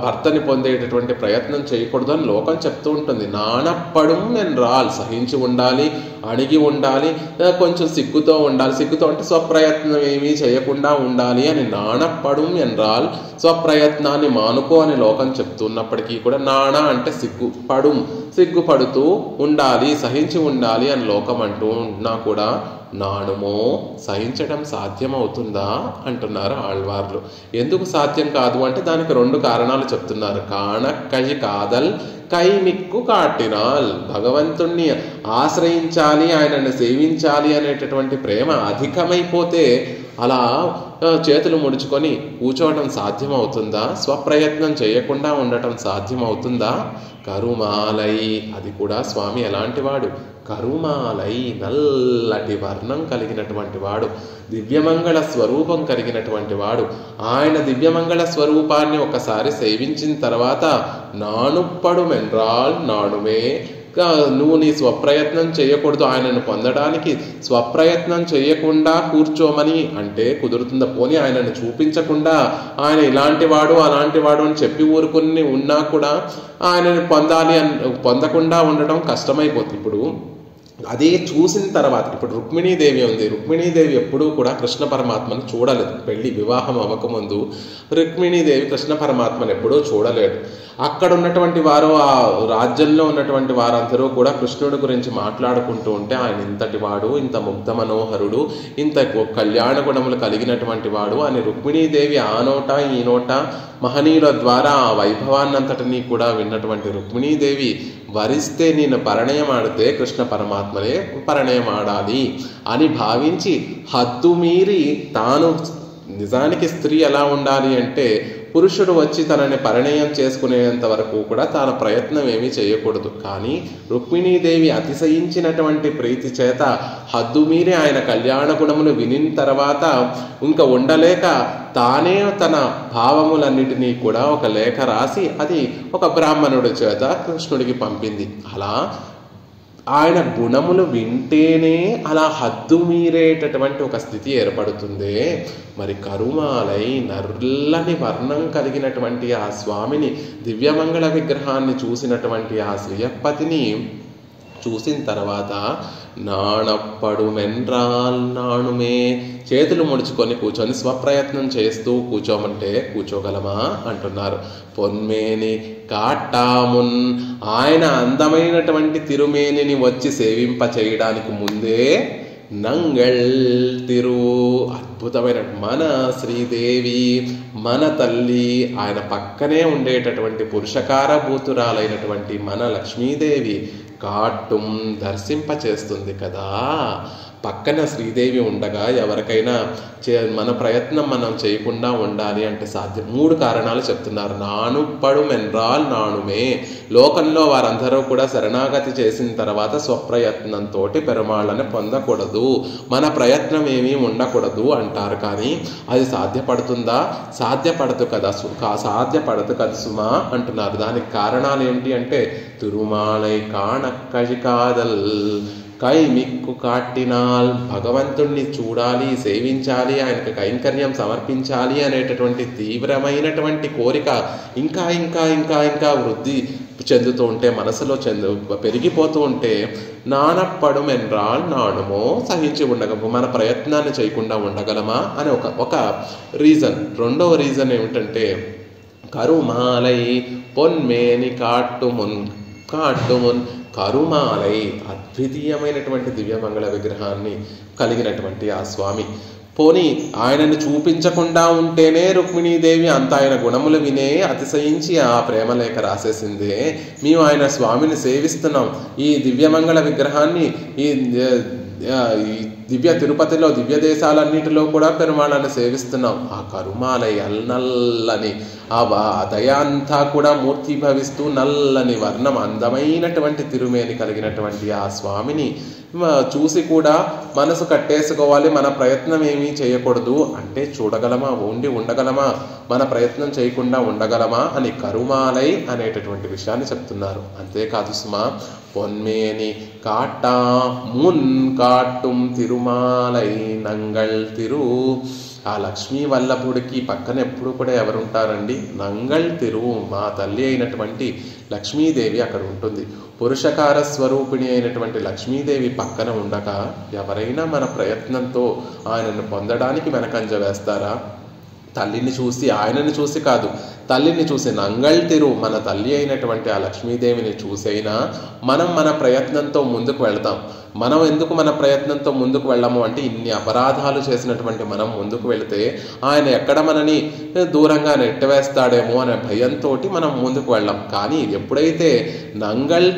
భర్తని పొందేటటువంటి ప్రయత్నం చేయకూడదు అని లోకం చెప్తూ ఉంటుంది. నాణపడుం ఎన్రాల్, సహించి ఉండాలి, అణిగి ఉండాలి, కొంచెం సిగ్గుతో ఉండాలి. సిగ్గుతో అంటే స్వప్రయత్నం ఏమీ చేయకుండా ఉండాలి అని. నాణపడుం ఎన్రాల్, స్వప్రయత్నాన్ని మానుకో అని లోకం చెప్తున్నప్పటికీ కూడా నాణ అంటే సిగ్గుపడుం, సిగ్గుపడుతూ ఉండాలి, సహించి ఉండాలి అని లోకం అంటూ ఉన్నా కూడా నాణుమో, సహించడం సాధ్యమవుతుందా అంటున్నారు ఆళ్వార్లు. ఎందుకు సాధ్యం కాదు అంటే దానికి రెండు కారణాలు చెప్తున్నారు. కాణక్కజి కాదల్ కైమిక్కు కాట్టినాల్, భగవంతుణ్ణి ఆశ్రయించాలి, ఆయనను సేవించాలి అనేటటువంటి ప్రేమ అధికమైపోతే అలా చేతులు ముడుచుకొని కూర్చోవడం సాధ్యమవుతుందా? స్వప్రయత్నం చేయకుండా ఉండటం సాధ్యమవుతుందా? కరుమాలై, అది కూడా స్వామి ఎలాంటి వాడు? కరుమాలై, నల్లటి వర్ణం కలిగినటువంటి వాడు, దివ్యమంగళ స్వరూపం కలిగినటువంటి వాడు. ఆయన దివ్యమంగళ స్వరూపాన్ని ఒకసారి సేవించిన తర్వాత నాణుపడుమెన్రాల్, నాణుమే, నువ్వు నీ స్వప్రయత్నం చేయకూడదు. ఆయనను పొందడానికి స్వప్రయత్నం చేయకుండా కూర్చోమని అంటే కుదురుతుందా? పోనీ ఆయనను చూపించకుండా ఆయన ఇలాంటి వాడు అలాంటి వాడు అని చెప్పి ఊరుకుని ఉన్నా కూడా ఆయనను పొందాలి పొందకుండా ఉండడం కష్టమైపోతుంది. ఇప్పుడు అదే చూసిన తర్వాత ఇప్పుడు రుక్మిణీదేవి ఉంది. రుక్మిణీదేవి ఎప్పుడూ కూడా కృష్ణ పరమాత్మను చూడలేదు. పెళ్లి వివాహం అవ్వకముందు రుక్మిణీదేవి కృష్ణ పరమాత్మను ఎప్పుడూ చూడలేదు. అక్కడ ఉన్నటువంటి వారు, ఆ రాజ్యంలో ఉన్నటువంటి వారందరూ కూడా కృష్ణుడి గురించి మాట్లాడుకుంటూ ఉంటే ఆయన ఇంతటి వాడు, ఇంత ముగ్ధ మనోహరుడు, ఇంత కళ్యాణ గుణములు కలిగినటువంటి వాడు అని రుక్మిణీదేవి ఆ నోట ఈ నోట మహనీయుల ద్వారా ఆ వైభవాన్నంతటినీ కూడా విన్నటువంటి రుక్మిణీదేవి వరిస్తే నేను పరిణయమాడితే కృష్ణ పరమాత్మనే పరిణయమాడాలి అని భావించి హద్దు మీరి తాను, నిజానికి స్త్రీ ఎలా ఉండాలి అంటే పురుషుడు వచ్చి తనని పరిణయం చేసుకునేంత వరకు కూడా తన ప్రయత్నం ఏమీ చేయకూడదు. కానీ రుక్మిణీదేవి అతిశయించినటువంటి ప్రీతి చేత హద్దు మీరి ఆయన కళ్యాణ గుణములు వినిన తర్వాత ఇంకా ఉండలేక తానే తన భావములన్నిటినీ కూడా ఒక లేఖ రాసి అది ఒక బ్రాహ్మణుడి చేత కృష్ణుడికి పంపింది. అలా ఆయన గుణములు వింటేనే అలా హద్దు మీరేటటువంటి ఒక స్థితి ఏర్పడుతుంది. మరి కరుమాలై నల్లని వర్ణం కలిగినటువంటి ఆ స్వామిని, దివ్యమంగళ విగ్రహాన్ని చూసినటువంటి ఆ శ్రీయప్పతిని చూసిన తర్వాత నాణప్పడు మెండ్రాల్ నాణుమే, చేతులు ముడుచుకొని కూర్చొని స్వప్రయత్నం చేస్తూ కూర్చోమంటే కూర్చోగలమా అంటున్నారు. పొన్మేని కాటామున్, ఆయన అందమైనటువంటి తిరుమేనిని వచ్చి సేవింప చేయడానికి ముందే నంగళ్ తిరు, అద్భుతమైన మన శ్రీదేవి, మన తల్లి, ఆయన పక్కనే ఉండేటటువంటి పురుషకారభూతురాలైనటువంటి మన లక్ష్మీదేవి కాటుం దర్శింపచేస్తుంది కదా. పక్కన శ్రీదేవి ఉండగా ఎవరికైనా మన ప్రయత్నం మనం చేయకుండా ఉండాలి అంటే సాధ్యం. 3 కారణాలు చెప్తున్నారు. నానుప్పడు మెన్రాల్ నాణుమే, లోకంలో వారందరూ కూడా శరణాగతి చేసిన తర్వాత స్వప్రయత్నంతో పెరుమాళ్ళని పొందకూడదు, మన ప్రయత్నం ఏమీ ఉండకూడదు అంటారు. కానీ అది సాధ్యపడుతుందా? సాధ్యపడదు కదా, సాధ్యపడదు కదా సుమా అంటున్నారు. దానికి కారణాలు ఏంటి అంటే తిరుమాలై కాణక్కజి కాదల్ కై మిక్కు కాట్టినాల్, భగవంతుణ్ణి చూడాలి, సేవించాలి, ఆయనకు కైంకర్యం సమర్పించాలి అనేటటువంటి తీవ్రమైనటువంటి కోరిక ఇంకా ఇంకా ఇంకా ఇంకా వృద్ధి చెందుతూ ఉంటే, మనసులో పెరిగిపోతూ ఉంటే నానప్పడు మెన్రాల్ నాణుమో, సహించి ఉండగలము, మన ప్రయత్నాన్ని చేయకుండా ఉండగలమా అని ఒక రీజన్. రెండవ రీజన్ ఏమిటంటే కరుమాలై పొన్మేని కాట్టుమున్ కరుమాలై, అద్వితీయమైనటువంటి దివ్యమంగళ విగ్రహాన్ని కలిగినటువంటి ఆ స్వామి. పోనీ ఆయనను చూపించకుండా ఉంటేనే రుక్మిణీదేవి అంత ఆయన గుణములు వినే అతిశయించి ఆ ప్రేమలేఖ రాసేసిందే. మేము ఆయన స్వామిని సేవిస్తున్నాం, ఈ దివ్యమంగళ విగ్రహాన్ని ఈ దివ్య తిరుపతిలో, దివ్య దేశాలన్నిటిలో కూడా పెరుమాళాన్ని సేవిస్తున్నాం. ఆ కరుమాలై అల్నల్లని ఆ దయ అంతా కూడా మూర్తిభవిస్తూ నల్లని వర్ణం, అందమైనటువంటి తిరుమేని కలిగినటువంటి ఆ స్వామిని చూసి కూడా మనసు కట్టేసుకోవాలి, మన ప్రయత్నం ఏమీ చేయకూడదు అంటే చూడగలమా, ఉండగలమా, మన ప్రయత్నం చేయకుండా ఉండగలమా అని కరుమాలై అనేటటువంటి విషయాన్ని చెప్తున్నారు. అంతేకాదు సుమా, పొన్మేని కాట్టా మున్ కాట్టుం తిరుమాలై నంగళ్ తిరు, ఆ లక్ష్మీ వల్లభుడికి పక్కన ఎప్పుడు కూడా ఎవరుంటారండి? నంగళ్ తిరు, మా తల్లి అయినటువంటి లక్ష్మీదేవి అక్కడ ఉంటుంది. పురుషకార స్వరూపిణి అయినటువంటి లక్ష్మీదేవి పక్కన ఉండగా ఎవరైనా మన ప్రయత్నంతో ఆయనను పొందడానికి వెనకంజ వేస్తారా? తల్లిని చూసి, ఆయనని చూసి కాదు, తల్లిని చూసి నంగళ్ తిరు, మన తల్లి అయినటువంటి ఆ లక్ష్మీదేవిని చూసైనా మనం మన ప్రయత్నంతో ముందుకు వెళతాం. మనం ఎందుకు మన ప్రయత్నంతో ముందుకు వెళ్ళము అంటే, ఇన్ని అపరాధాలు చేసినటువంటి మనం ముందుకు వెళితే ఆయన ఎక్కడ మనని దూరంగా నెట్టవేస్తాడేమో అనే భయంతో మనం ముందుకు వెళ్ళాం. కానీ ఎప్పుడైతే నంగళ్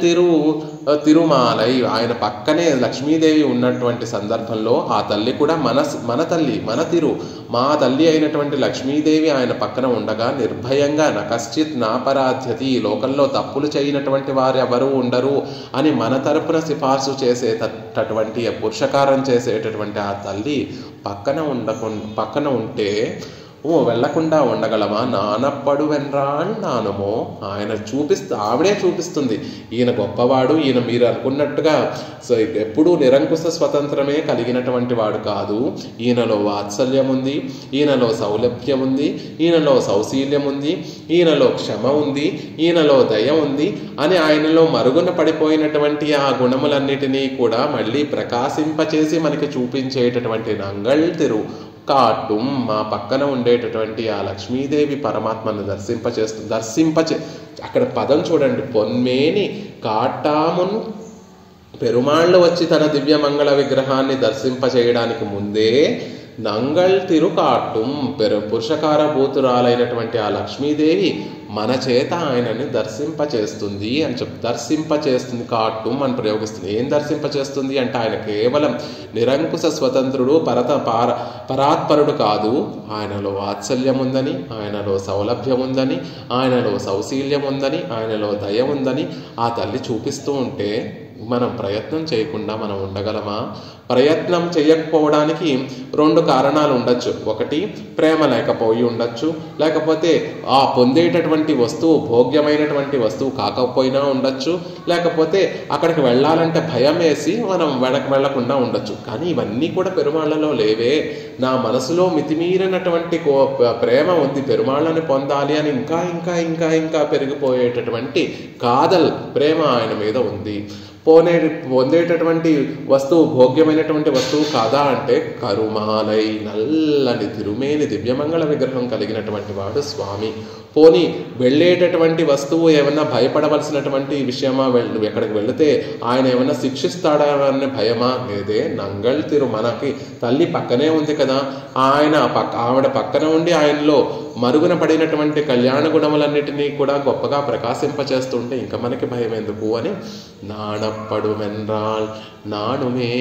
తిరుమాలై, ఆయన పక్కనే లక్ష్మీదేవి ఉన్నటువంటి సందర్భంలో ఆ తల్లి కూడా మన తల్లి, మన తిరు, మా తల్లి అయినటువంటి లక్ష్మీదేవి ఆయన పక్కన ఉండగా నిర్భయంగా నకశ్చిత్ నాపరాధ్యతి, ఈ లోకంలో తప్పులు చేయనటువంటి వారు ఎవరు ఉండరు అని మన తరపున సిఫార్సు చేసేటటువంటి, పురుషకారం చేసేటటువంటి ఆ తల్లి పక్కన ఉంటే వెళ్లకుండా ఉండగలమా? నానప్పడు వెన్రాళ్ నానుమో. ఆయన ఆవిడే చూపిస్తుంది ఈయన గొప్పవాడు, ఈయన మీరు అనుకున్నట్టుగా ఎప్పుడూ నిరంకుశ స్వతంత్రమే కలిగినటువంటి వాడు కాదు. ఈయనలో వాత్సల్యం ఉంది, ఈయనలో సౌలభ్యం ఉంది, ఈయనలో సౌశీల్యం ఉంది, ఈయనలో క్షమ ఉంది, ఈయనలో దయ ఉంది అని ఆయనలో మరుగున పడిపోయినటువంటి ఆ గుణములన్నిటినీ కూడా మళ్ళీ ప్రకాశింపచేసి మనకి చూపించేటటువంటి నంగళ్ తిరు కాటుం. మా పక్కన ఉండేటటువంటి ఆ లక్ష్మీదేవి పరమాత్మను అక్కడ పదం చూడండి, పొన్మేని కాటామున్. పెరుమాళ్ళు వచ్చి తన దివ్యమంగళ విగ్రహాన్ని దర్శింపచేయడానికి ముందే నంగళ్ తిరు కాటుం, పురుషకార భూతురాలైనటువంటి ఆ లక్ష్మీదేవి మన చేత ఆయనని దర్శింపచేస్తుంది అని దర్శింపచేస్తుంది, కాటుం అని ప్రయోగిస్తుంది. ఏం దర్శింపచేస్తుంది అంటే ఆయన కేవలం నిరంకుశ స్వతంత్రుడు, పరాత్పరుడు కాదు. ఆయనలో వాత్సల్యం ఉందని, ఆయనలో సౌలభ్యం ఉందని, ఆయనలో సౌశీల్యం ఉందని, ఆయనలో దయ ఉందని ఆ తల్లి చూపిస్తూ ఉంటే మనం ప్రయత్నం చేయకుండా మనం ఉండగలమా? ప్రయత్నం చేయకపోవడానికి 2 కారణాలు ఉండొచ్చు. ఒకటి, ప్రేమ లేకపోయి ఉండొచ్చు, లేకపోతే ఆ పొందేటటువంటి వస్తువు భోగ్యమైనటువంటి వస్తువు కాకపోయినా ఉండొచ్చు, లేకపోతే అక్కడికి వెళ్ళాలంటే భయం వేసి మనం వెళ్లకుండా ఉండొచ్చు. కానీ ఇవన్నీ కూడా పెరుమాళ్లలో లేవే. నా మనసులో మితిమీరినటువంటి ప్రేమ ఉంది, పెరుమాళ్ళని పొందాలి అని ఇంకా ఇంకా ఇంకా ఇంకా పెరిగిపోయేటటువంటి కాదల్ ప్రేమ ఆయన మీద ఉంది. పొందేటటువంటి వస్తువు భోగ్యమైనటువంటి వస్తువు కాదా అంటే కరుమాలై, నల్లని తిరుమేని దివ్యమంగళ విగ్రహం కలిగినటువంటి వాడు స్వామి. పోనీ వెళ్ళేటటువంటి వస్తువు ఏమన్నా భయపడవలసినటువంటి విషయమా? ఎక్కడికి వెళితే ఆయన ఏమన్నా శిక్షిస్తాడా అనే భయమా? లేదే. నంగళ్ తిరు మనకి తల్లి పక్కనే ఉంది కదా, ఆవిడ పక్కన ఉండి ఆయనలో మరుగున పడినటువంటి కళ్యాణ గుణములన్నిటినీ కూడా గొప్పగా ప్రకాశింపచేస్తుంటే ఇంకా మనకి భయం ఎందుకు అని నానప్పడు వెన్రాల్ నానుమే.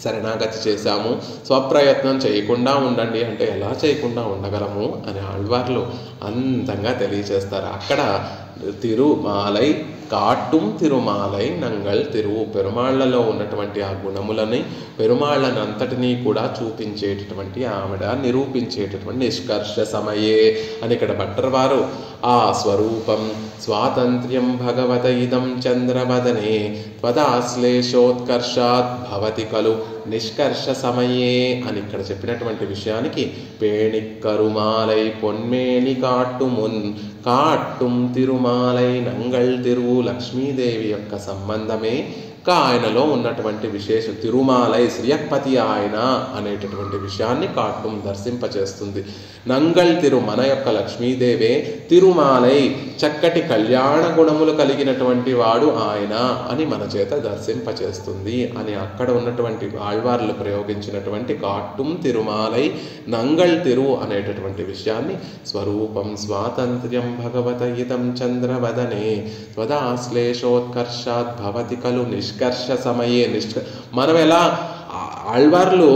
శరణాగతి చేశాము, స్వప్రయత్నం చేయకుండా ఉండండి అంటే ఎలా చేయకుండా ఉండగలము అని ఆళ్వార్లు అందంగా తెలియచేస్తారు. అక్కడ తిరుమాలై కాటుం తిరుమాలై నంగళ్ తిరు, పెరుమాళ్లలో ఉన్నటువంటి ఆ గుణములని పెరుమాళ్ళనంతటినీ కూడా చూపించేటటువంటి ఆవిడ నిరూపించేటటువంటి నిష్కర్ష సమయే అని ఇక్కడ భట్టర్ వారు ఆ స్వరూపం స్వాతంత్ర్యం భగవత ఇదం చంద్రవదనే త్వదాశ్లేషోత్కర్షాత్ భవతి కలు నిష్కర్ష సమయే అని ఇక్కడ చెప్పినటువంటి విషయానికి పేణిక్కరుమాలై పొన్మేని కాట్టుమున్ కాట్టుం తిరుమాలై నంగళ్ తిరు లక్ష్మీదేవి యొక్క సంబంధమే ఆయనలో ఉన్నటువంటి విశేష తిరుమాలై శ్రీయక్పతి ఆయన అనేటటువంటి విషయాన్ని కాటుం దర్శింపచేస్తుంది. నంగళ్ తిరు మన యొక్క లక్ష్మీదేవే, తిరుమాలై చక్కటి కళ్యాణ గుణములు కలిగినటువంటి వాడు ఆయన అని మన చేత దర్శింపచేస్తుంది అని అక్కడ ఉన్నటువంటి ఆళ్వార్లు ప్రయోగించినటువంటి కాటుం తిరుమాలై నంగళ్ తిరు అనేటటువంటి విషయాన్ని స్వరూపం స్వాతంత్ర్యం భగవత ఇదం చంద్రవదనే త్వదాశ్లేషోత్కర్షాత్ భవతి కలు నిష్కర్ష సమయే. మనం ఎలా ఆళ్వార్లు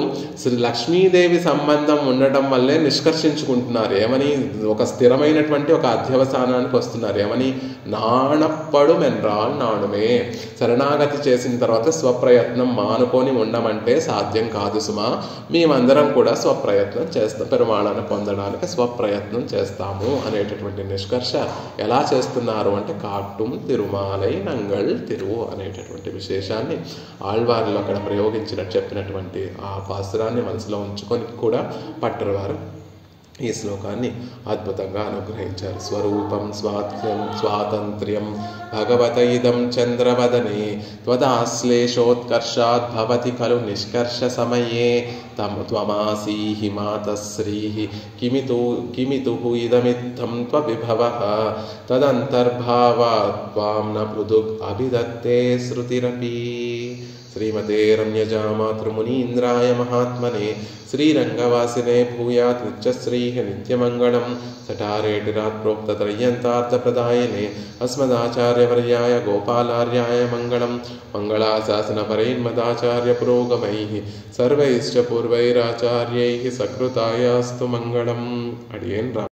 శ్రీ లక్ష్మీదేవి సంబంధం ఉండటం వల్లే నిష్కర్షించుకుంటున్నారు. ఏమని? ఒక స్థిరమైనటువంటి ఒక అధ్యవసానానికి వస్తున్నారు. ఏమని? నానప్పడు మెన్రాల్ నానుమే. శరణాగతి చేసిన తర్వాత స్వప్రయత్నం మానుకొని ఉండమంటే సాధ్యం కాదు సుమా. మేమందరం కూడా స్వప్రయత్నం చేస్తాం, పెరుమాళను పొందడానికి స్వప్రయత్నం చేస్తాము అనేటటువంటి నిష్కర్ష ఎలా చేస్తున్నారు అంటే కాటుం తిరుమాలై నంగళ్ తిరు అనేటటువంటి విశేషాన్ని ఆళ్వార్లు అక్కడ చెప్పినటువంటి ఆ పాసురాన్ని మనసులో ఉంచుకొని కూడా పట్టరు వారు ఈ శ్లోకాన్ని అద్భుతంగా అనుగ్రహించారు. స్వరూపం స్వాతంత్ర్యం భగవత ఇదం చంద్రవదనే త్వదాశ్లేషోత్కర్షాత్ భవతి ఖలు నిష్కర్ష సమయే త్వమాసీహి మాతశ్రీః కిమితు ఇదమిత్థం త్వవిభవః తదంతర్భావాత్ త్వాం న పృథుక్ అభిదత్తే శ్రుతిరపి. శ్రీమతే రమ్యజా మాతృమునీంద్రాయ మహాత్మనే శ్రీరంగవాసినే భూయాత్ నిత్యశ్రీః నిత్యమంగళం. సఠారేటిరాత్ ప్రోక్తత్రయ్యంతార్థప్రదాయనే అస్మదాచార్యవర్యాయ గోపాలార్యాయ మంగళం. మంగళాశాసనపరైర్మదాచార్య పురోగమైః సర్వైశ్చ పూర్వైరాచార్యైః సకృతాయాస్తు మంగళం. అడియేన్ రా